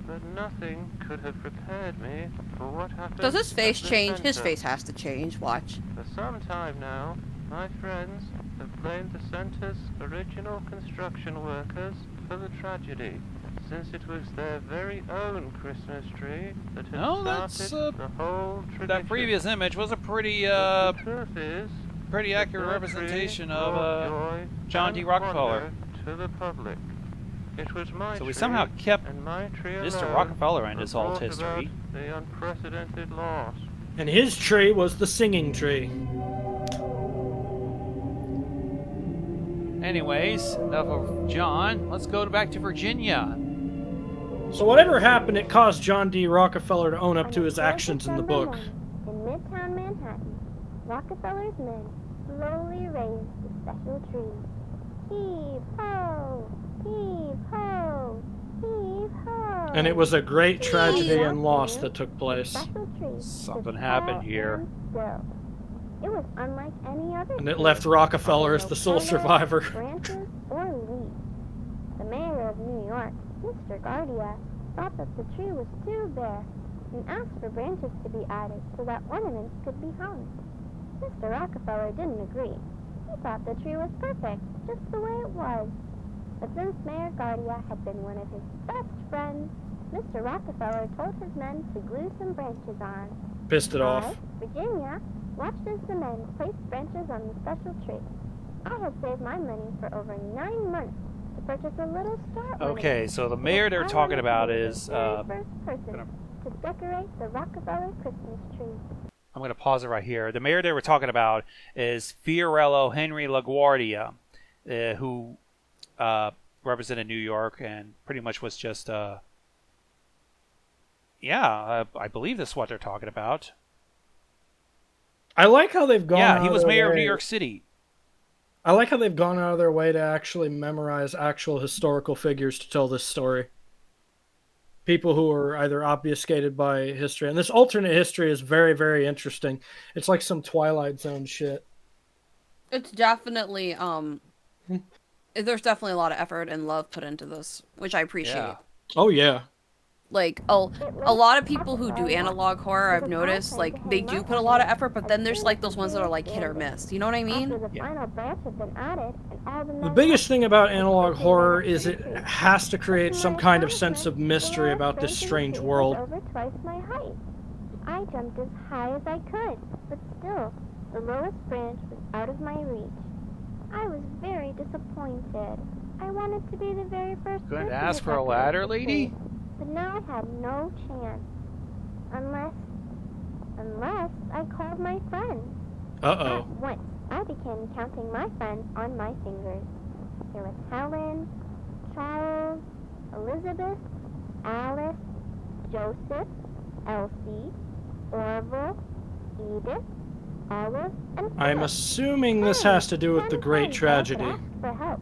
but nothing could have prepared me for what happened. Does his face at the change? His center. face has to change. Watch. For some time now, my friends have blamed the center's original construction workers for the tragedy, since it was their very own Christmas tree that had No, that's started the whole tradition. that previous image was a pretty The truth is, pretty accurate their representation tree of brought joy John D. and Rockefeller. wonder to the public. It was my So we tree, somehow kept and my tree Mr. alone Rockefeller in that this alt brought history. about the unprecedented loss. And his tree was the singing tree. Anyways, enough of John. Let's go back to Virginia. So whatever happened, it caused John D. Rockefeller to own up to his actions in the book. In Midtown Manhattan, Rockefeller's men slowly raised the special tree. Heave ho! Heave ho! Heave ho! And it was a great tragedy and loss that took place. Special tree Something was happened tall here. and still. It was unlike any other And it tree. left Rockefeller as No the sole color, survivor. branches, or leaves. The mayor of New York, Mr. Gardia, thought that the tree was too bare and asked for branches to be added so that ornaments could be hung. Mr. Rockefeller didn't agree. He thought the tree was perfect, just the way it was. But since Mayor Gardia had been one of his best friends, Mr. Rockefeller told his men to glue some branches on. Pissed it off. I, Virginia, watched as the men placed branches on the special tree. I had saved my money for over 9 months to purchase a little star Okay, ornament so the because mayor they're I talking wanted to about be the is very first person to decorate the Rockefeller Christmas tree. I'm going to pause it right here. The mayor they were talking about is Fiorello Henry LaGuardia, who represented New York and pretty much was just, I believe this is what they're talking about. I like how they've gone out Yeah, he of was their mayor of way- New York City. I like how they've gone out of their way to actually memorize actual historical figures to tell this story. People who are either obfuscated by history. And this alternate history is very, very interesting. It's like some Twilight Zone shit. It's definitely, there's definitely a lot of effort and love put into this, which I appreciate. Yeah. Oh, yeah. Like, a lot of people who do analog horror, I've noticed, like, they do put a lot of effort, but then there's, like, those ones that are, like, hit or miss. You know what I mean? After the final branch had been added and all the The men biggest thing about analog horror is it has to create some kind of sense of mystery about this strange world. over twice my height. I jumped as high as I could, but still, the lowest branch was out of my reach. I was very disappointed. I wanted to be the very first Going to person ask for a decorate ladder, the lady? tree, but now I had no chance. Unless I called my friends. Uh-oh. At once, I began counting my friends on my fingers. There was Helen, Charles, Elizabeth, Alice, Joseph, Elsie, Orville, Edith, Olive, and I'm Philip. assuming this has to do with the Great Tragedy. For help.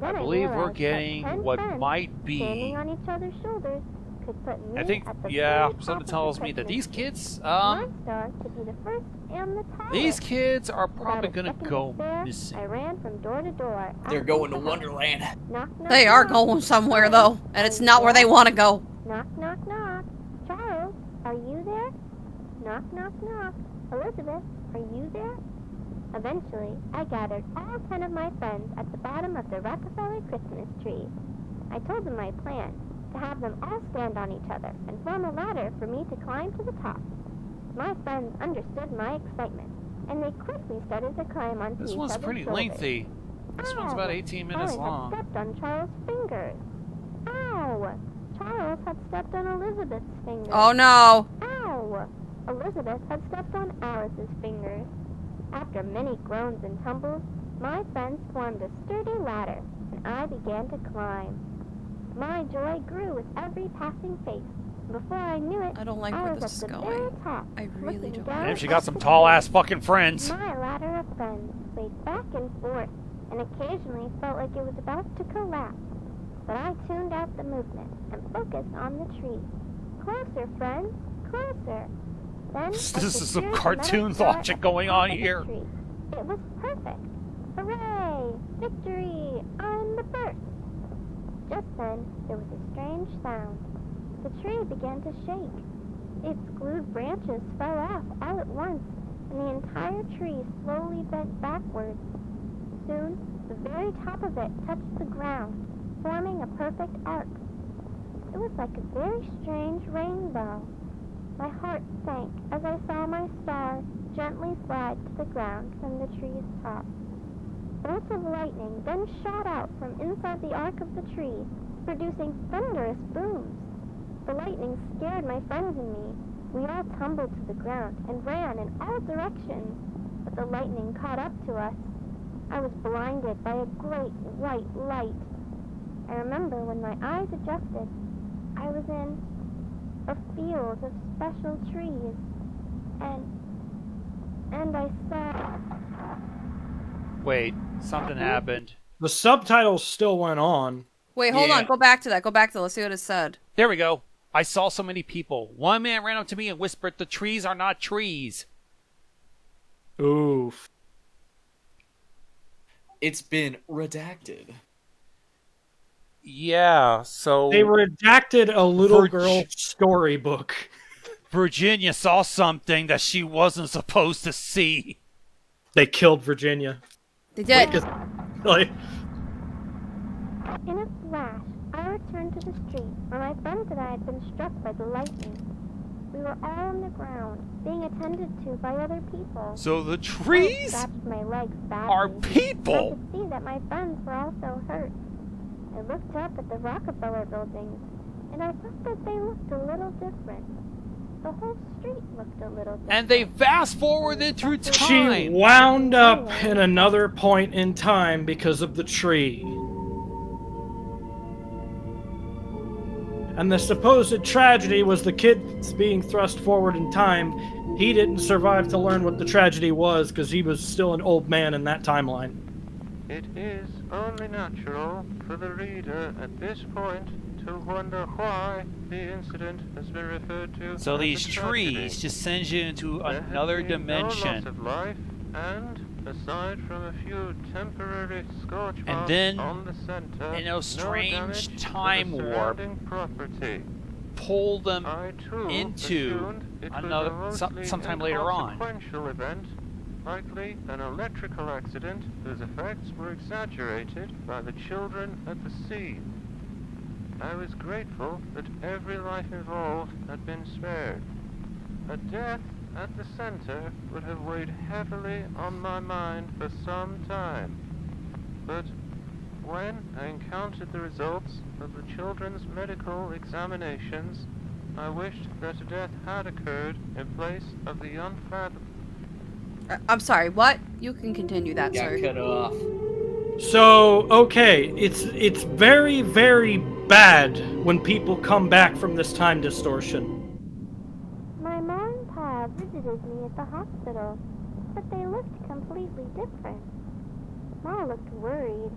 I Then believe we're realized that getting 10 what friends might standing be. on each other's shoulders could put me I think, at the yeah, very top something of the tells me that Christmas these tree. kids, My star to be the first and the tallest. these kids are Without probably a going to second go despair, missing. I ran from door to door. They're asking going to for help. Wonderland. Knock, knock, They are knock. going somewhere, though, and it's not where they want to go. Knock, knock, knock. Charles, are you there? Knock, knock, knock. Elizabeth, are you there? Eventually, I gathered all 10 of my friends at the bottom of the Rockefeller Christmas tree. I told them my plan, to have them all stand on each other and form a ladder for me to climb to the top. My friends understood my excitement, and they quickly started to climb onto This each one's other's pretty shoulders. lengthy. This one's about 18 minutes Helen long. had stepped on Charles' fingers. Ow! Charles had stepped on Elizabeth's fingers. Oh, no. Ow! Elizabeth had stepped on Alice's fingers. After many groans and tumbles, my friends formed a sturdy ladder, and I began to climb. My joy grew with every passing face. Before I knew it, I don't like I where was this at is the going. very top, I really looking don't. down Damn, she at got some the tall tree. ass fucking friends. My ladder of friends swayed back and forth, and occasionally felt like it was about to collapse. But I tuned out the movement and focused on the tree. Closer, friends, closer. Then This I is some secured the cartoon metal star logic at the going top on of the here. tree. It was perfect. Hooray! Victory! I'm the first! Just then, there was a strange sound. The tree began to shake. Its glued branches fell off all at once, and the entire tree slowly bent backwards. soon, the very top of it touched the ground, forming a perfect arc. It was like a very strange rainbow. My heart sank as I saw my star gently slide to the ground from the tree's top. Bolts of lightning then shot out from inside the arc of the tree, producing thunderous booms. The lightning scared my friends and me. We all tumbled to the ground and ran in all directions, but the lightning caught up to us. I was blinded by a great white light. I remember when my eyes adjusted, I was in a field of special trees, and I saw... Wait, something happened. The subtitles still went on. Wait, hold on. Go back to that. Go back to that. Let's see what it said. There we go. I saw so many people. One man ran up to me and whispered, "The trees are not trees." Oof. It's been redacted. Yeah, so... They redacted a little girl's storybook. Virginia saw something that she wasn't supposed to see. They killed Virginia. They did. Like, in a flash, I returned to the street where my friends and I had been struck by the lightning. We were all on the ground, being attended to by other people. So the trees I scratched my legs badly. are people. I could see that my friends were also hurt. I looked up at the Rockefeller buildings, and I thought that they looked a little different. The whole street looked a little different. And they fast-forwarded through time. she wound up in another point in time because of the tree. And the supposed tragedy was the kid being thrust forward in time. He didn't survive to learn what the tragedy was because he was still an old man in that timeline. It is only natural for the reader at this point to wonder why the incident has been referred to. So as these a tragedy. trees just send you into There another has been no loss dimension. of life, and aside from a few temporary scorch And marks then, on the center, in a no strange damage to the time warp, surrounding property. pull them I too into assumed it was another a mostly sometime later on. inconsequential event, likely an electrical accident whose effects were exaggerated by the children at the scene. I was grateful that every life involved had been spared. A death at the center would have weighed heavily on my mind for some time. But when I encountered the results of the children's medical examinations, I wished that a death had occurred in place of the unfathomable. I'm sorry, what? You can continue that, sir. Got cut off. So, okay, it's very, very bad when people come back from this time distortion. My mom and pa visited me at the hospital, but they looked completely different. Ma looked worried.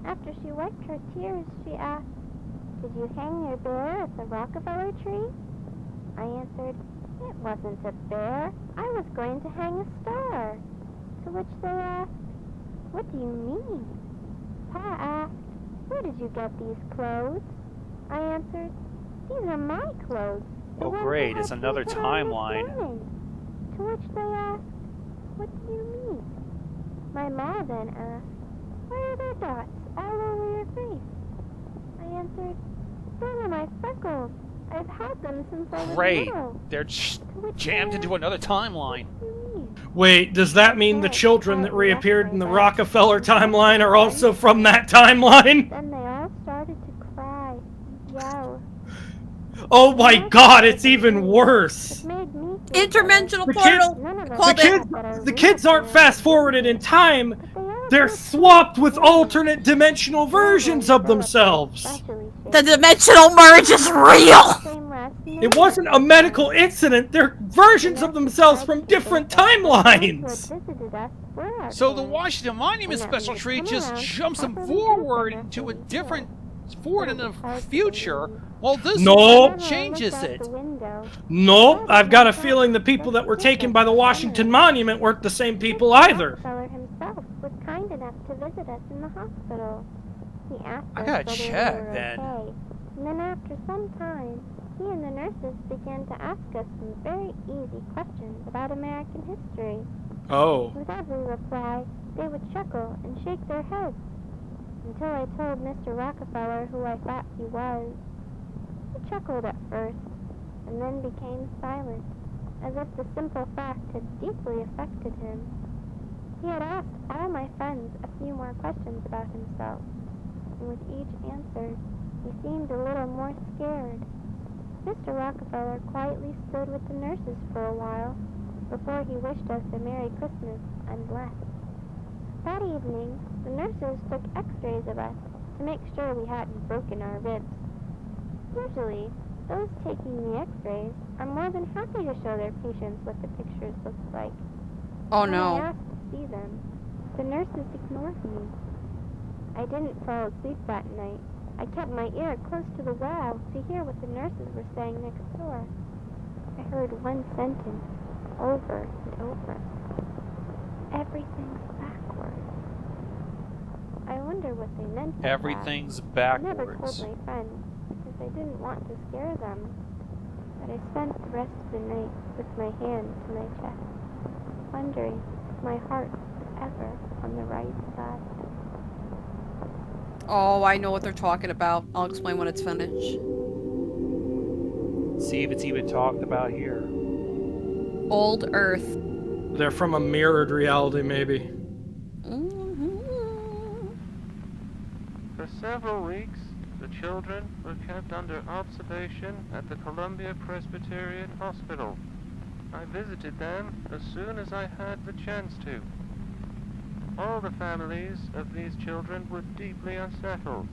After she wiped her tears, she asked, "Did you hang your bear at the Rockefeller tree?" I answered, "It wasn't a bear. I was going to hang a star." To which they asked, "What do you mean?" Pa asked, "Where did you get these clothes?" I answered, "These are my clothes. Oh great, it's another timeline. To which they asked, "What do you mean?" My ma then asked, "Why are there dots all over your face?" I answered, "Those are my freckles. I've had them since I was Great, little." they're jammed into another timeline. Wait, does that mean the children that reappeared in the Rockefeller timeline are also from that timeline? Then they all started to cry, yell. Oh my god, it's even worse! Interdimensional portal! The kids aren't fast-forwarded in time, they're swapped with alternate dimensional versions of themselves! The dimensional merge is real! It wasn't a medical incident, they're versions of themselves from different timelines! So the Washington Monument special tree just jumps them forward into a different forward in the future, while this one changes it. Nope, I've got a feeling the people that were taken by the Washington Monument weren't the same people either. Rockefeller himself was kind enough to visit us in the hospital. He asked I us gotta whether check, we were then. okay. And then after some time, he and the nurses began to ask us some very easy questions about American history. Oh. With every reply, they would chuckle and shake their heads, until I told Mr. Rockefeller who I thought he was. He chuckled at first, and then became silent, as if the simple fact had deeply affected him. He had asked all my friends a few more questions about himself, and with each answer, he seemed a little more scared. Mr. Rockefeller quietly stood with the nurses for a while, before he wished us a Merry Christmas and left. That evening, the nurses took x-rays of us to make sure we hadn't broken our ribs. Usually, those taking the x-rays are more than happy to show their patients what the pictures looked like. Oh When no. I asked to see them, the nurses ignored me. I didn't fall asleep that night. I kept my ear close to the wall to hear what the nurses were saying next door. I heard one sentence over and over. Everything's backwards. I wonder what they meant by Everything's that. I never backwards. told my friends, because I didn't want to scare them. But I spent the rest of the night with my hand to my chest, wondering if my heart was ever on the right side. Oh, I know what they're talking about. I'll explain when it's finished. See if it's even talked about here. Old Earth. They're from a mirrored reality, maybe. For several weeks, the children were kept under observation at the Columbia Presbyterian Hospital. I visited them as soon as I had the chance to. All the families of these children were deeply unsettled,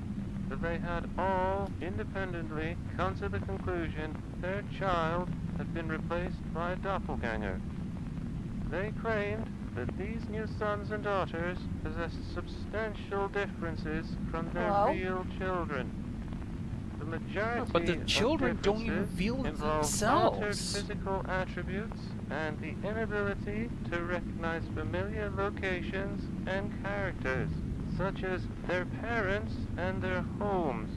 for they had all independently come to the conclusion their child had been replaced by a doppelganger. They claimed that these new sons and daughters possessed substantial differences from their real children. The majority But the of children don't even differences feel involved altered themselves. physical attributes and the inability to recognize familiar locations and characters, such as their parents and their homes.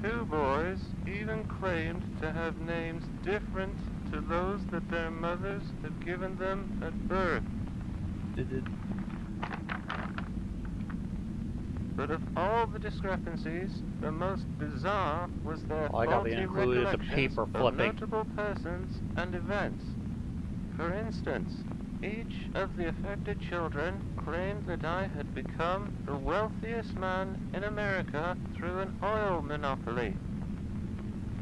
Two boys even claimed to have names different to those that their mothers had given them at birth. But of all the discrepancies, the most bizarre was their Oh, I got faulty the included the recollections paper of flipping. notable persons and events. For instance, each of the affected children claimed that I had become the wealthiest man in America through an oil monopoly.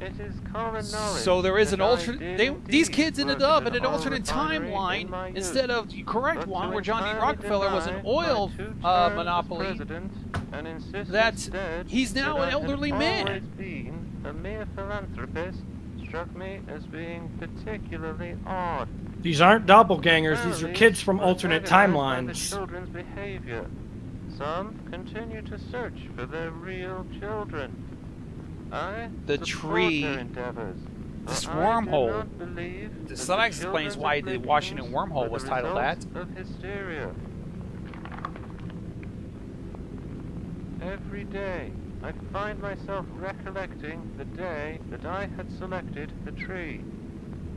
It is common knowledge. So there is an that I alternate. did These indeed kids ended work up at in an oil alternate refinery in my timeline youth. instead of the correct But one, to where John D. entirely Rockefeller was an deny oil my 2 terms as monopoly. president and insist That instead he's now that an I had elderly always man. been a mere philanthropist struck me as being particularly odd. These aren't doppelgangers, these are Families kids from were alternate antagonized by the timelines. children's behavior. Some continue to search for their real children. I The support tree, their endeavors. this for I do wormhole. not believe The that Sun the explains children's why the Washington afflictions wormhole were was the titled that. results of hysteria. Every day, I find myself recollecting the day that I had selected the tree.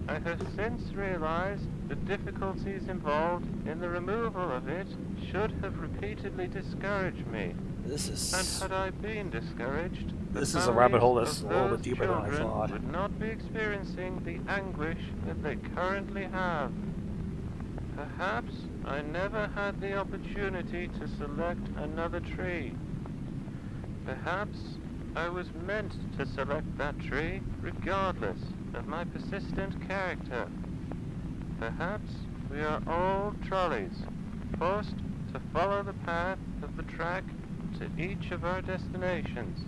I have since realized the difficulties involved in the removal of it should have repeatedly discouraged me. This is... And had I been discouraged, the This is a rabbit hole families that's of a little bit those deeper than I children thought. would not be experiencing the anguish that they currently have. Perhaps I never had the opportunity to select another tree. Perhaps I was meant to select that tree regardless of my persistent character. Perhaps we are all trolleys, forced to follow the path of the track to each of our destinations.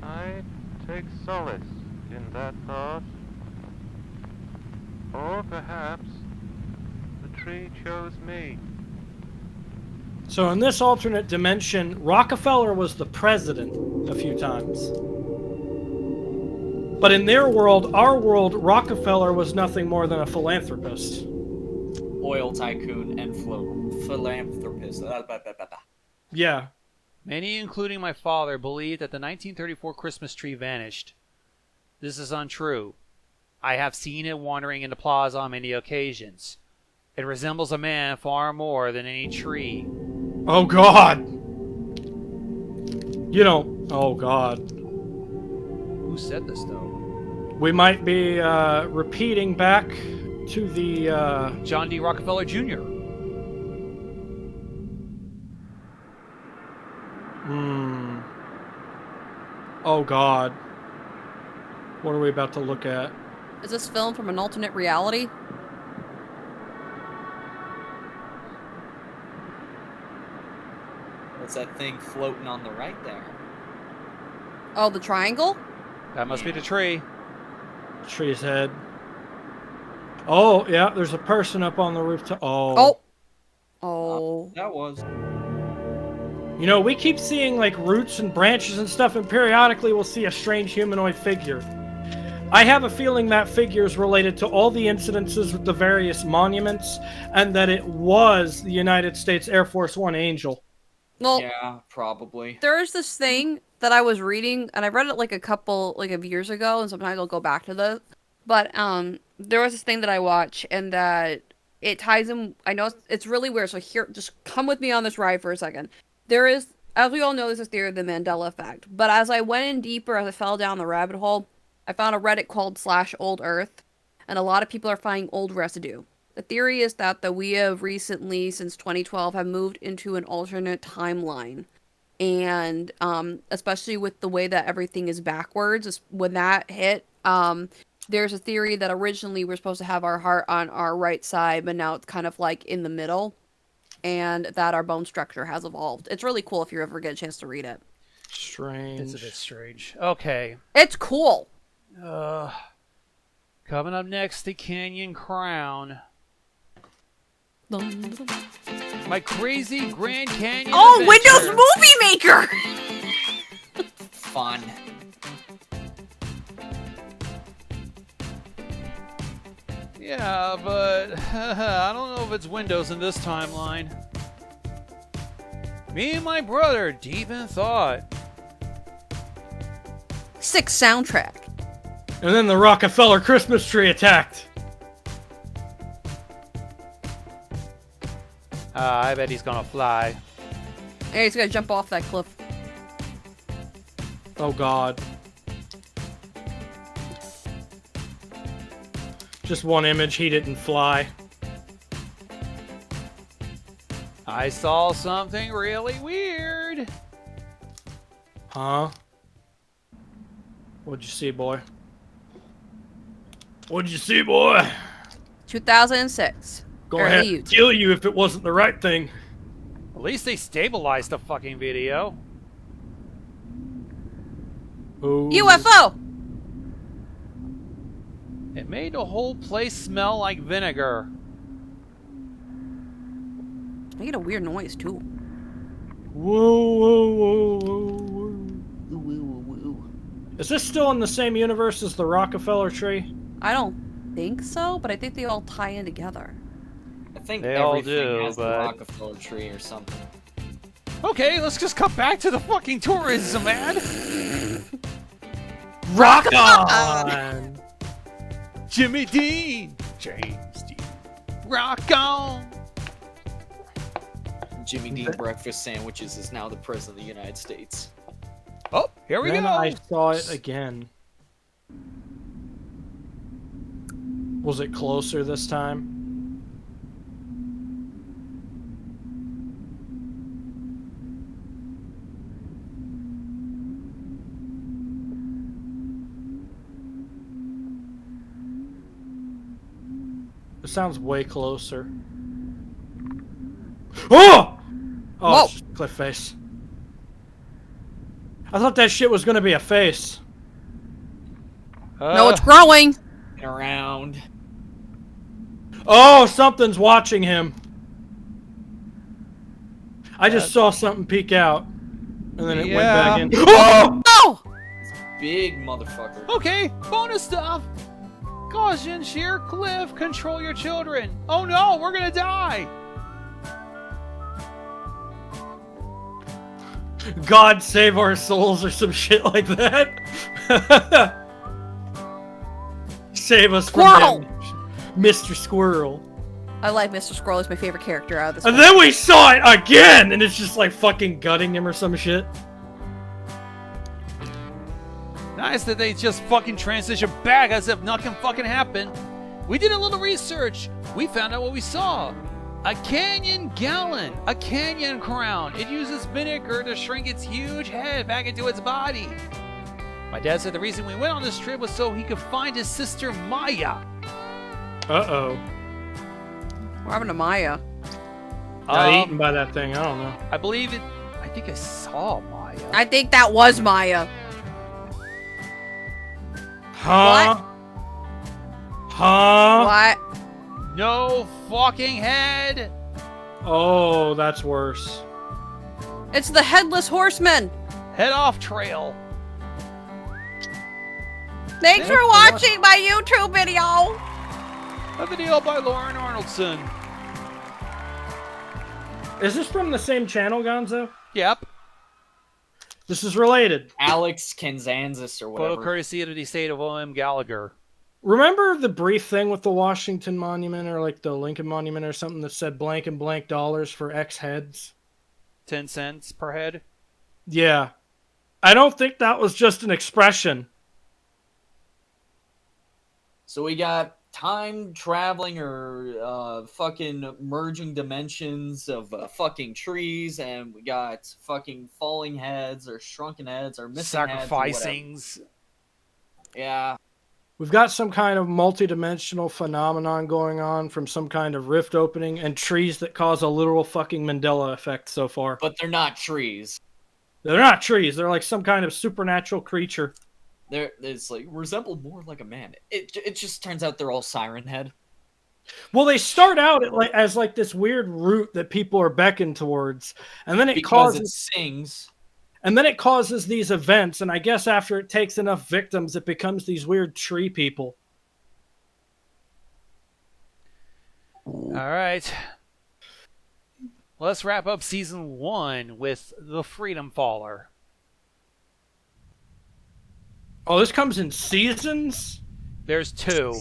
I take solace in that thought. Or perhaps the tree chose me. So in this alternate dimension, Rockefeller was the president a few times. But in their world, our world, Rockefeller was nothing more than a philanthropist. Oil tycoon and philanthropist. Yeah. Many, including my father, believe that the 1934 Christmas tree vanished. This is untrue. I have seen it wandering in the plaza on many occasions. It resembles a man far more than any tree. Oh God. You know, oh God. Who said this though? We might be repeating back to the John D. Rockefeller Jr. Oh God. What are we about to look at? Is this film from an alternate reality? What's that thing floating on the right there? Oh, the triangle? That must be the tree. Tree's head. Oh, yeah, there's a person up on the rooftop. Oh. That was. You know, we keep seeing like roots and branches and stuff, and periodically we'll see a strange humanoid figure. I have a feeling that figure is related to all the incidences with the various monuments, and that it was the United States Air Force One Angel. Well, yeah, probably. There's this thing that I was reading, and I read it like a couple of years ago, and sometimes I'll go back to this. But there was this thing that I watch, and it ties in. I know it's really weird, so here, just come with me on this ride for a second. There is, as we all know, there's a theory of the Mandela effect. But as I went in deeper, as I fell down the rabbit hole, I found a Reddit called /OldEarth, and a lot of people are finding old residue. The theory is that we have recently, since 2012, have moved into an alternate timeline. And especially with the way that everything is backwards, when that hit, there's a theory that originally we're supposed to have our heart on our right side, but now it's kind of like in the middle, and that our bone structure has evolved. It's really cool if you ever get a chance to read it. Strange. It's a bit strange. Okay. It's cool. Coming up next, the Canyon Crown. My crazy Grand Canyon adventure. Windows Movie Maker! Fun. Yeah, but I don't know if it's Windows in this timeline. Me and my brother, deep in thought. Sick soundtrack. And then the Rockefeller Christmas tree attacked. I bet he's gonna fly. Hey, he's gonna jump off that cliff. Oh God. Just one image, he didn't fly. I saw something really weird. Huh? What'd you see, boy? What'd you see, boy? 2006. Go ahead and kill you if it wasn't the right thing. At least they stabilized the fucking video. Ooh. UFO! It made the whole place smell like vinegar. I get a weird noise, too. Whoa, whoa, whoa, whoa, whoa. Is this still in the same universe as the Rockefeller tree? I don't think so, but I think they all tie in together. I think they all everything do, has but... the Rockefeller tree or something. Okay, let's just come back to the fucking tourism, man. Rock on! Jimmy Dean! James Dean. Rock on! Jimmy Dean breakfast sandwiches is now the president of the United States. Oh, here we then go! I saw it again. Was it closer this time? It sounds way closer. Oh! Oh, Whoa. it's just a cliff face. I thought that shit was gonna be a face. No, it's growing! Around. Oh, something's watching him. I just saw something peek out. And then it went back in. Oh! Oh! Big motherfucker. Okay, bonus stuff! Caution, sheer cliff, control your children. Oh no, we're gonna die! God save our souls or some shit like that. Save us from him, Mr. Squirrel. I like Mr. Scroll. He's my favorite character out of this And movie. then we saw it again, and it's just like fucking gutting him or some shit. Nice that they just fucking transition back as if nothing fucking happened. We did a little research. We found out what we saw. A canyon gallon. A canyon crown. It uses vinegar to shrink its huge head back into its body. My dad said the reason we went on this trip was so he could find his sister Maya. Uh-oh. What happened to Maya? Got eaten by that thing. I don't know. I believe it. I think I saw Maya. I think that was Maya. Huh? What? Huh? What? No fucking head. Oh, that's worse. It's the Headless Horseman. Head off trail. Thanks for watching my YouTube video. A video by Lauren Arnoldson. Is this from the same channel, Gonzo? Yep. This is related. Alex Kenzanzis or whatever. Photo courtesy of the estate of O.M. Gallagher. Remember the brief thing with the Washington Monument or like the Lincoln Monument or something that said blank and blank dollars for X heads? 10 cents per head? Yeah. I don't think that was just an expression. So we got time traveling or fucking merging dimensions of fucking trees, and we got fucking falling heads or shrunken heads or missing sacrificings. heads. Yeah. We've got some kind of multi-dimensional phenomenon going on from some kind of rift opening and trees that cause a literal fucking Mandela effect so far. But they're not trees. They're not trees. They're like some kind of supernatural creature. It's like resemble more like a man. It just turns out they're all Siren Head. Well, they start out as this weird root that people are beckoned towards, and then it sings. And then it causes these events, and I guess after it takes enough victims, it becomes these weird tree people. All right. Let's wrap up season 1 with the Freedom Faller. Oh, this comes in seasons? There's 2.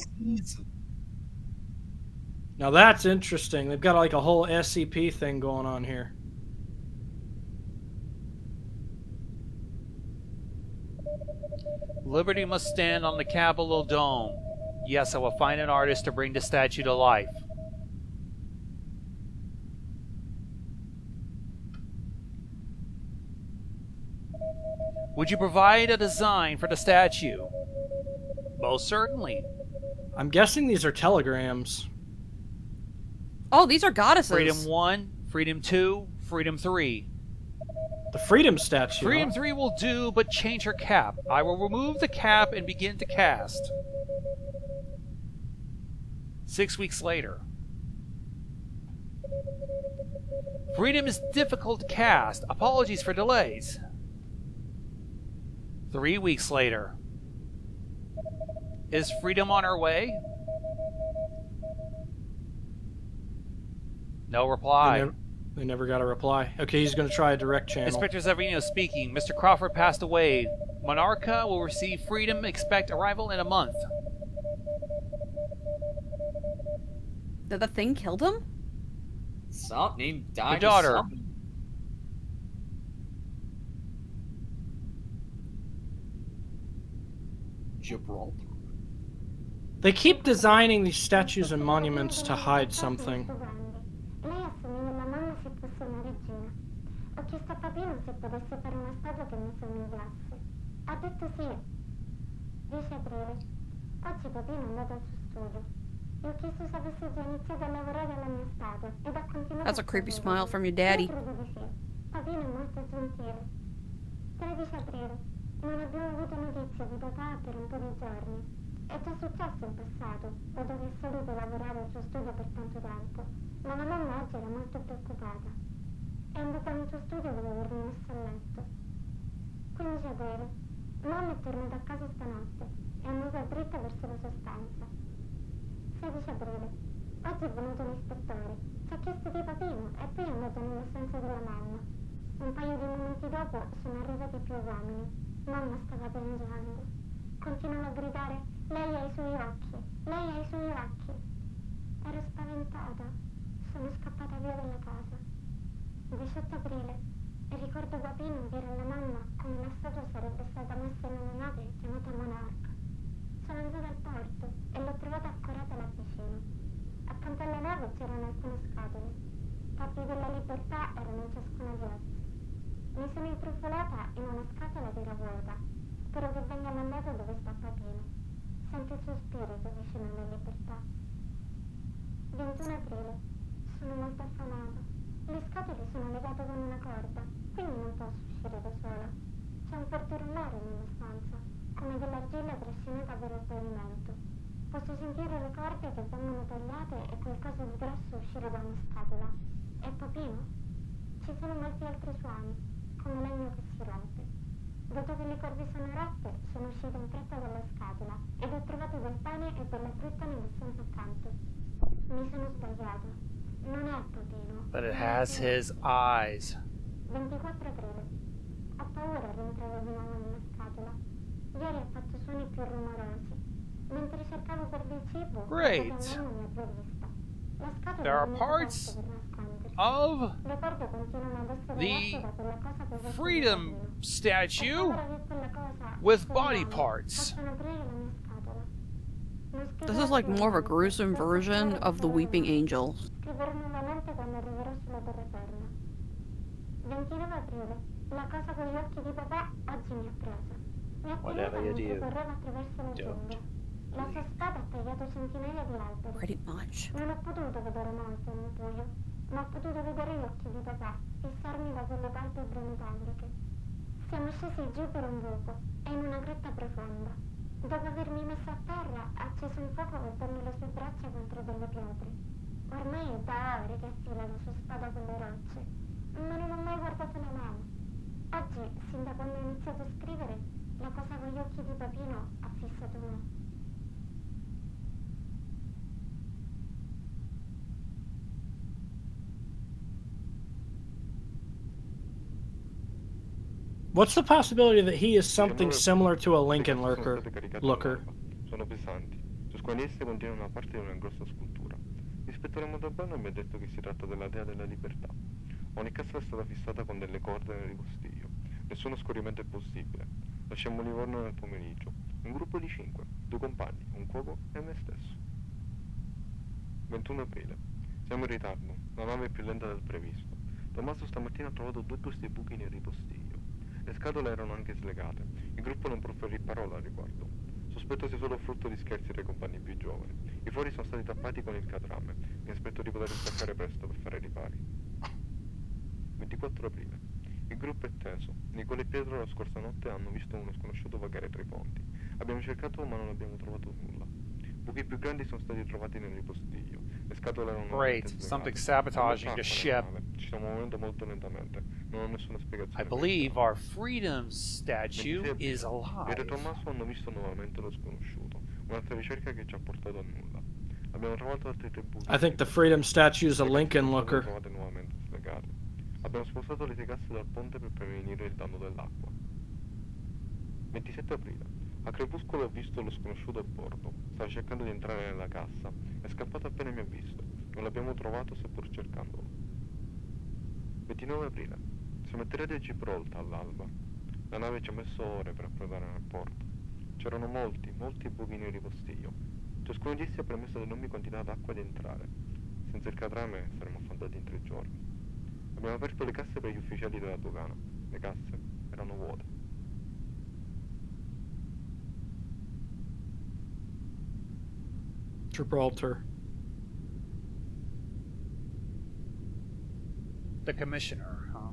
Now that's interesting. They've got like a whole SCP thing going on here. Liberty must stand on the Capitol Dome. Yes, I will find an artist to bring the statue to life. Would you provide a design for the statue? Most certainly. I'm guessing these are telegrams. Oh, these are goddesses. Freedom 1, Freedom 2, Freedom 3. The Freedom statue. Freedom 3 will do, but change her cap. I will remove the cap and begin to cast. 6 weeks later. Freedom is difficult to cast. Apologies for delays. 3 weeks later. Is Freedom on her way? No reply. They never got a reply. Okay, he's going to try a direct channel. Inspector Zavarino speaking. Mr. Crawford passed away. Monarcha will receive freedom. Expect arrival in a month. Did the thing kill him? Something. He died. Your daughter. Gibraltar. They keep designing these statues and monuments to hide something. Lei assomiglia a mamma se fosse una regina. Ho chiesto a Papino se potesse fare una statua che mi somigliasse. Ha detto sì. 10 aprile. Oggi Papino è andato al suo studio. Gli ho chiesto se avesse già iniziato a lavorare alla mia statua ed ha continuato. That's a creepy smile from your daddy. Io credo di sì. Papino è molto gentile. 13 aprile. Non abbiamo avuto notizie di papà per un po' di giorni. È già successo in passato, dato che è solito lavorare al suo studio per tanto tempo, ma la mamma oggi era molto preoccupata. È andata nel suo studio dopo avermi messo a letto. 15 aprile. Mamma è tornata a casa stanotte e è andata dritta verso la sua stanza. 16 aprile. Oggi è venuto l'ispettore, ci ha chiesto di Papino e poi è andato nella stanza della mamma. Un paio di minuti dopo sono arrivati più uomini. Mamma stava piangendo. Continuava a gridare: lei ha i suoi occhi, lei ha i suoi occhi. Ero spaventata. Sono scappata via dalla casa. 18 aprile. E ricordo Papino dire alla mamma come la statua sarebbe stata messa in una nave chiamata Monarch. Sono andata al porto e l'ho trovata accorata là vicino. Accanto alla nave c'erano alcune scatole. Capi della libertà erano in ciascuna di esse. Mi sono intrufolata in una scatola che era vuota. Spero che venga mandato dove sta Papino. Sento il suo spirito vicino alla libertà. 21 aprile. Sono molto affamata. Le scatole sono legate con una corda, quindi non posso uscire da sola. C'è un forte rumore nella stanza, come dell'argilla trascinata per il pavimento. Posso sentire le corde che vengono tagliate e qualcosa di grosso uscire da una scatola. E Papino? Ci sono molti altri suoni, come legno che si rompe. Dato che le corde sono rotte, sono uscita in fretta dalla scatola ed ho trovato del pane e della frutta nella stanza accanto. Mi sono sbagliata. Non è Papino. But it has his eyes. 24 aprile. Ho paura di entrare di nuovo nella scatola. Ieri ha fatto suoni più rumorosi. Mentre cercavo per del cibo, Great. mi ha vista. La scatola There are è parts per nascondersi. of Le corde continuano ad essere the rotte da quella cosa che ho visto freedom Ho statue paura che quella cosa, with quelle body mani, parts. possano aprire la mia scatola. Non This is like more of a gruesome version of the Weeping Angels. scriverò nuovamente quando arriverò sulla terraferma. 29 aprile. La cosa con gli occhi di papà oggi mi ha presa. Mi ha Whatever you mentre do, correva attraverso la giungla. La sua spada ha tagliato centinaia di alberi. Pretty much. Non ho potuto vedere molto nel buio, ma ho potuto vedere gli occhi di papà fissarmi da quelle palpebre metalliche. Siamo scesi giù per un buco e in una grotta profonda. Dopo avermi messo a terra, ha acceso un fuoco colpendo le sue braccia contro delle pietre. Ormai è da ore che affila la sua spada con le rocce, ma non ho mai guardato la mano. Oggi, sin da quando ho iniziato a scrivere, la cosa con gli occhi di Papino ha fissato me. What's the possibility that he is something similar to a Lincoln looker? Sono pesanti. Su quali esse contiene una parte di una grossa scultura. L'ispettore Montalbano mi ha detto che si tratta della dea della libertà. Ogni cassa è stata fissata con delle corde nel ripostiglio. Nessuno scorrimento è possibile. Lasciamo Livorno nel pomeriggio. Un gruppo di 5, 2 compagni, un cuoco e me stesso. 21 aprile. Siamo in ritardo. La nave è più lenta del previsto. Tommaso stamattina ha trovato 2 grossi buchi nel ripostiglio. Le scatole erano anche slegate. Il gruppo non proferì parola al riguardo. Sospetto sia solo frutto di scherzi dei compagni più giovani. I fori sono stati tappati con il catrame. Mi aspetto di poter staccare presto per fare ripari. 24 aprile. Il gruppo è teso. Nicola e Pietro la scorsa notte hanno visto uno sconosciuto vagare tra i ponti. Abbiamo cercato ma non abbiamo trovato nulla. Buchi più grandi sono stati trovati nel ripostiglio. Le scatole erano Great. Something sabotaging the ship. Ci stiamo muovendo molto lentamente. Non ho nessuna spiegazione. I believe our freedom statue is alive. Pietro e Tommaso hanno visto nuovamente lo sconosciuto. Un'altra ricerca che ci ha portato a nulla. Abbiamo trovato altri 3 buchi. I think the freedom statue is a Lincoln looker. Trovate nuovamente slegate. Abbiamo spostato le 6 casse dal ponte per prevenire il danno dell'acqua. 27 aprile. A crepuscolo ho visto lo sconosciuto a bordo. Stava cercando di entrare nella cassa. È scappato appena mi ha visto. Non l'abbiamo trovato seppur cercandolo. 29 aprile. Siamo atterrati a Gibraltar all'alba. La nave ci ha messo ore per approdare nel porto. C'erano molti buchi nel ripostiglio. Ciascuno di essi ha permesso ad enormi quantità d'acqua di entrare. Senza il catrame saremmo affondati in 3 giorni. Abbiamo aperto le casse per gli ufficiali della dogana. Le casse erano vuote. Gibraltar. The commissioner, huh?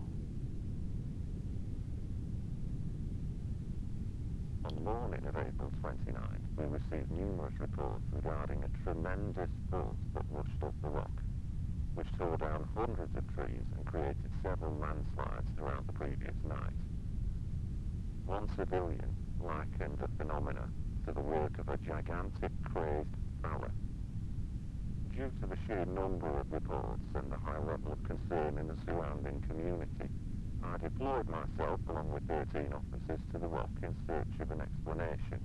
On the morning of April 29th, we received numerous reports regarding a tremendous force that rushed up the rock, which tore down hundreds of trees and created several landslides throughout the previous night. One civilian likened the phenomena to the work of a gigantic crazed prowler. Due to the sheer number of reports and the high level of concern in the surrounding community, I deployed myself along with 13 officers to the rock in search of an explanation.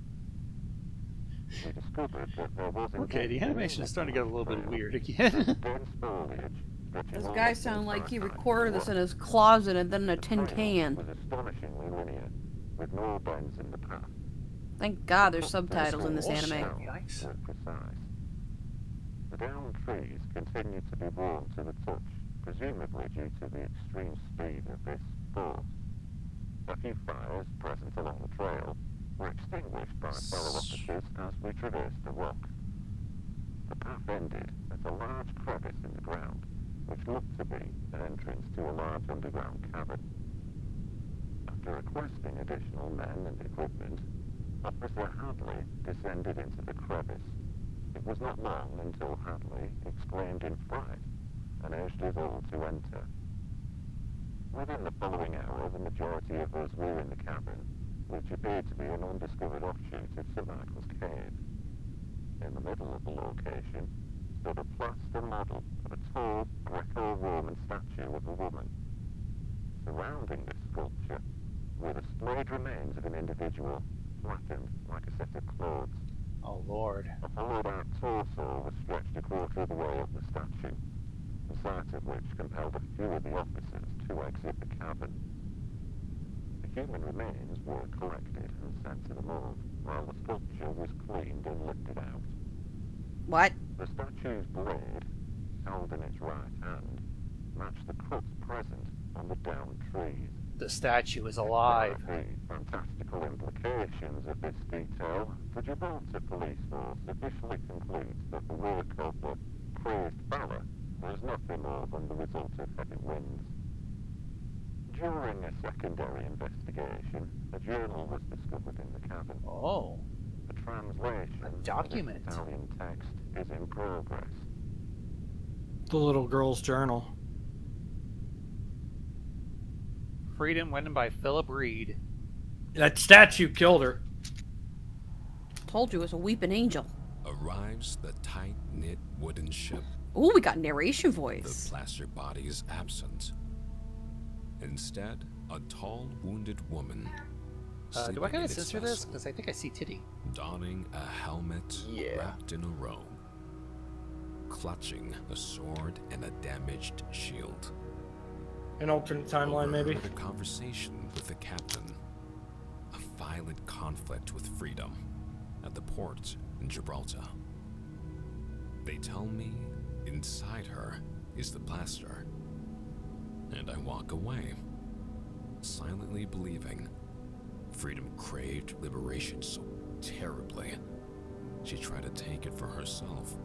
we discovered that there was Okay, the animation is starting to get a little bit weird again. This guy sounded like he recorded this in his closet and then in a tin can. was astonishingly linear, with no bends in the path. Thank God there's subtitles in this anime. Yikes. Were precise. The downed trees continued to be warm to the touch, presumably due to the extreme speed of this force. A few fires present along the trail were extinguished by fellow officers as we traversed the rock. The path ended at a large crevice in the ground, which looked to be an entrance to a large underground cavern. After requesting additional men and equipment, Officer Hadley descended into the crevice. It was not long until Hadley exclaimed in fright and urged us all to enter. Within the following hour, the majority of us were in the cavern, which appeared to be an undiscovered offshoot of St. Michael's Cave. In the middle of the location stood a plaster model of a tall Greco-Roman statue of a woman. Surrounding this sculpture were the splayed remains of an individual, flattened like a set of clothes. Oh, Lord. A hollowed-out torso was stretched a quarter of the way up the statue, the sight of which compelled a few of the officers to exit the cavern. The human remains were collected and sent to the morgue, while the sculpture was cleaned and lifted out. What? The statue's blade, held in its right hand, matched the cuts present on the downed trees. The statue is alive. The fantastical implications of this detail, the Gibraltar police force officially concludes that the work of the praised fella was nothing more than the result of heavy winds. During a secondary investigation, a journal was discovered in the cavern. Oh. A translation A document. of Italian text is in progress. The little girl's journal. Freedom written by Philip Reed. That statue killed her. Told you it was a weeping angel. Arrives the tight-knit wooden ship. Ooh, we got narration The voice. plaster body is absent. Instead, a tall, wounded woman. Do I sleeping gotta in its censor this? vessel, Because I think I see titty. donning a helmet wrapped in a robe, clutching a sword and a damaged shield. An alternate timeline, maybe. Overheard a conversation with the captain. A violent conflict with Freedom at the port in Gibraltar. They tell me inside her is the plaster. And I walk away, silently believing Freedom craved liberation so terribly, she tried to take it for herself.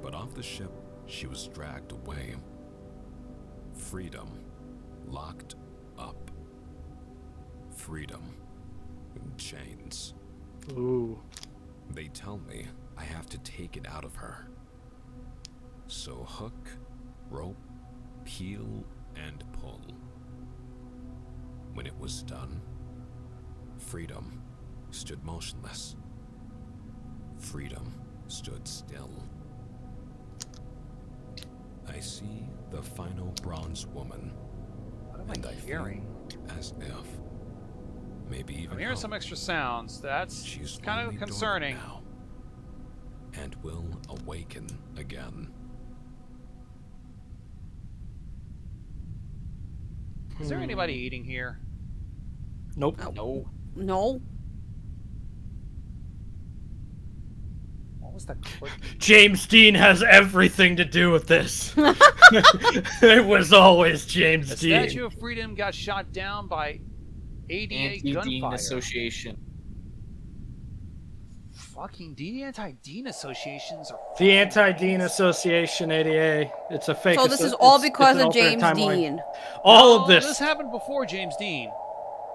But off the ship, she was dragged away. Freedom locked up. Freedom in chains. Ooh. They tell me I have to take it out of her. So hook, rope, peel, and pull. When it was done, Freedom stood motionless. Freedom stood still. I see the final bronze woman, and I hearing? feel as if, maybe even I'm hearing some extra sounds. That's kind of concerning. now, and will awaken again. Is there anybody eating here? Nope. No. No. What was that click? James Dean has everything to do with this. It was always James The Dean. Statue of Freedom got shot down by ADA Anti-Dean gunfire. Association. Fucking the Anti-Dean Associations are... The Anti-Dean Association, ADA. It's a fake. So this is all because of James Dean. All of No, this. This happened before James Dean.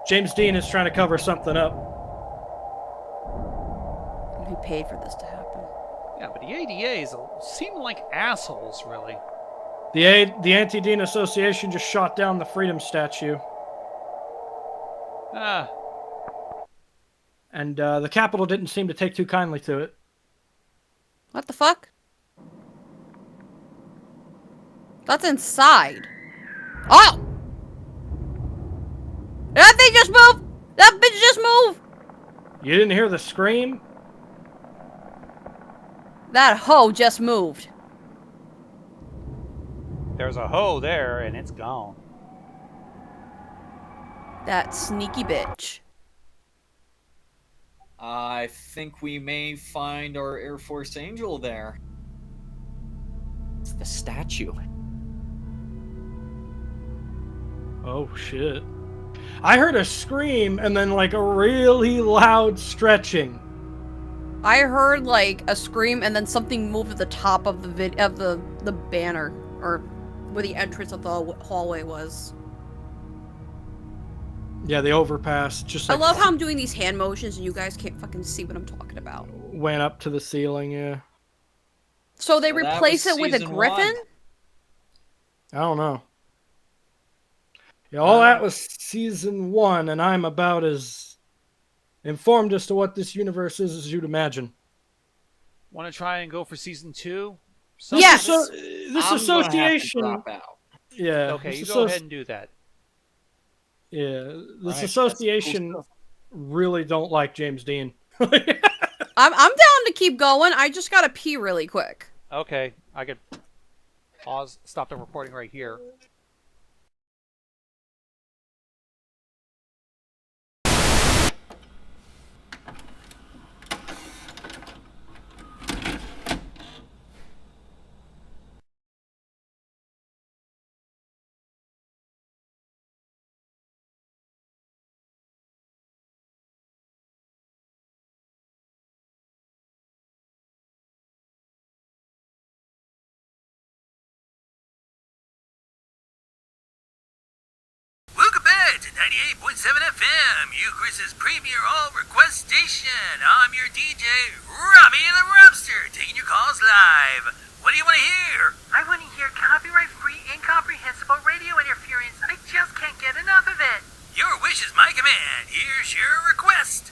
James Dean is trying to cover something up. He paid for this to happen. Yeah, but the ADAs seem like assholes, really. The Anti-Dean Association just shot down the Freedom statue. Ah. And the Capitol didn't seem to take too kindly to it. What the fuck? That's inside. Oh! That thing just moved! That bitch just moved! You didn't hear the scream? That hoe just moved. There's a hoe there, and it's gone. That sneaky bitch. I think we may find our Air Force Angel there. It's the statue. Oh, shit. I heard a scream and then, like, a really loud stretching. I heard, like, a scream and then something moved at the top of the banner, or where the entrance of the hallway was. Yeah, the overpass just, like, I love how I'm doing these hand motions and you guys can't fucking see what I'm talking about. went up to the ceiling, yeah. So they Well, that replace was it with a season griffin? one. I don't know. Yeah, all that was season 1, and I'm about as informed as to what this universe is as you'd imagine. Want to try and go for season 2? Yes! This association... Gonna have to drop out. Yeah. Okay, this you go ahead and do that. Yeah, this Right, association that's cool really don't like James Dean. I'm down to keep going. I just gotta pee really quick. Okay, I could pause, stop the recording right here. Welcome back to 98.7 FM, Eucharist's premier all-request station. I'm your DJ, Robbie the Robster, taking your calls live. What do you want to hear? I want to hear copyright-free, incomprehensible radio interference. I just can't get enough of it. Your wish is my command. Here's your request.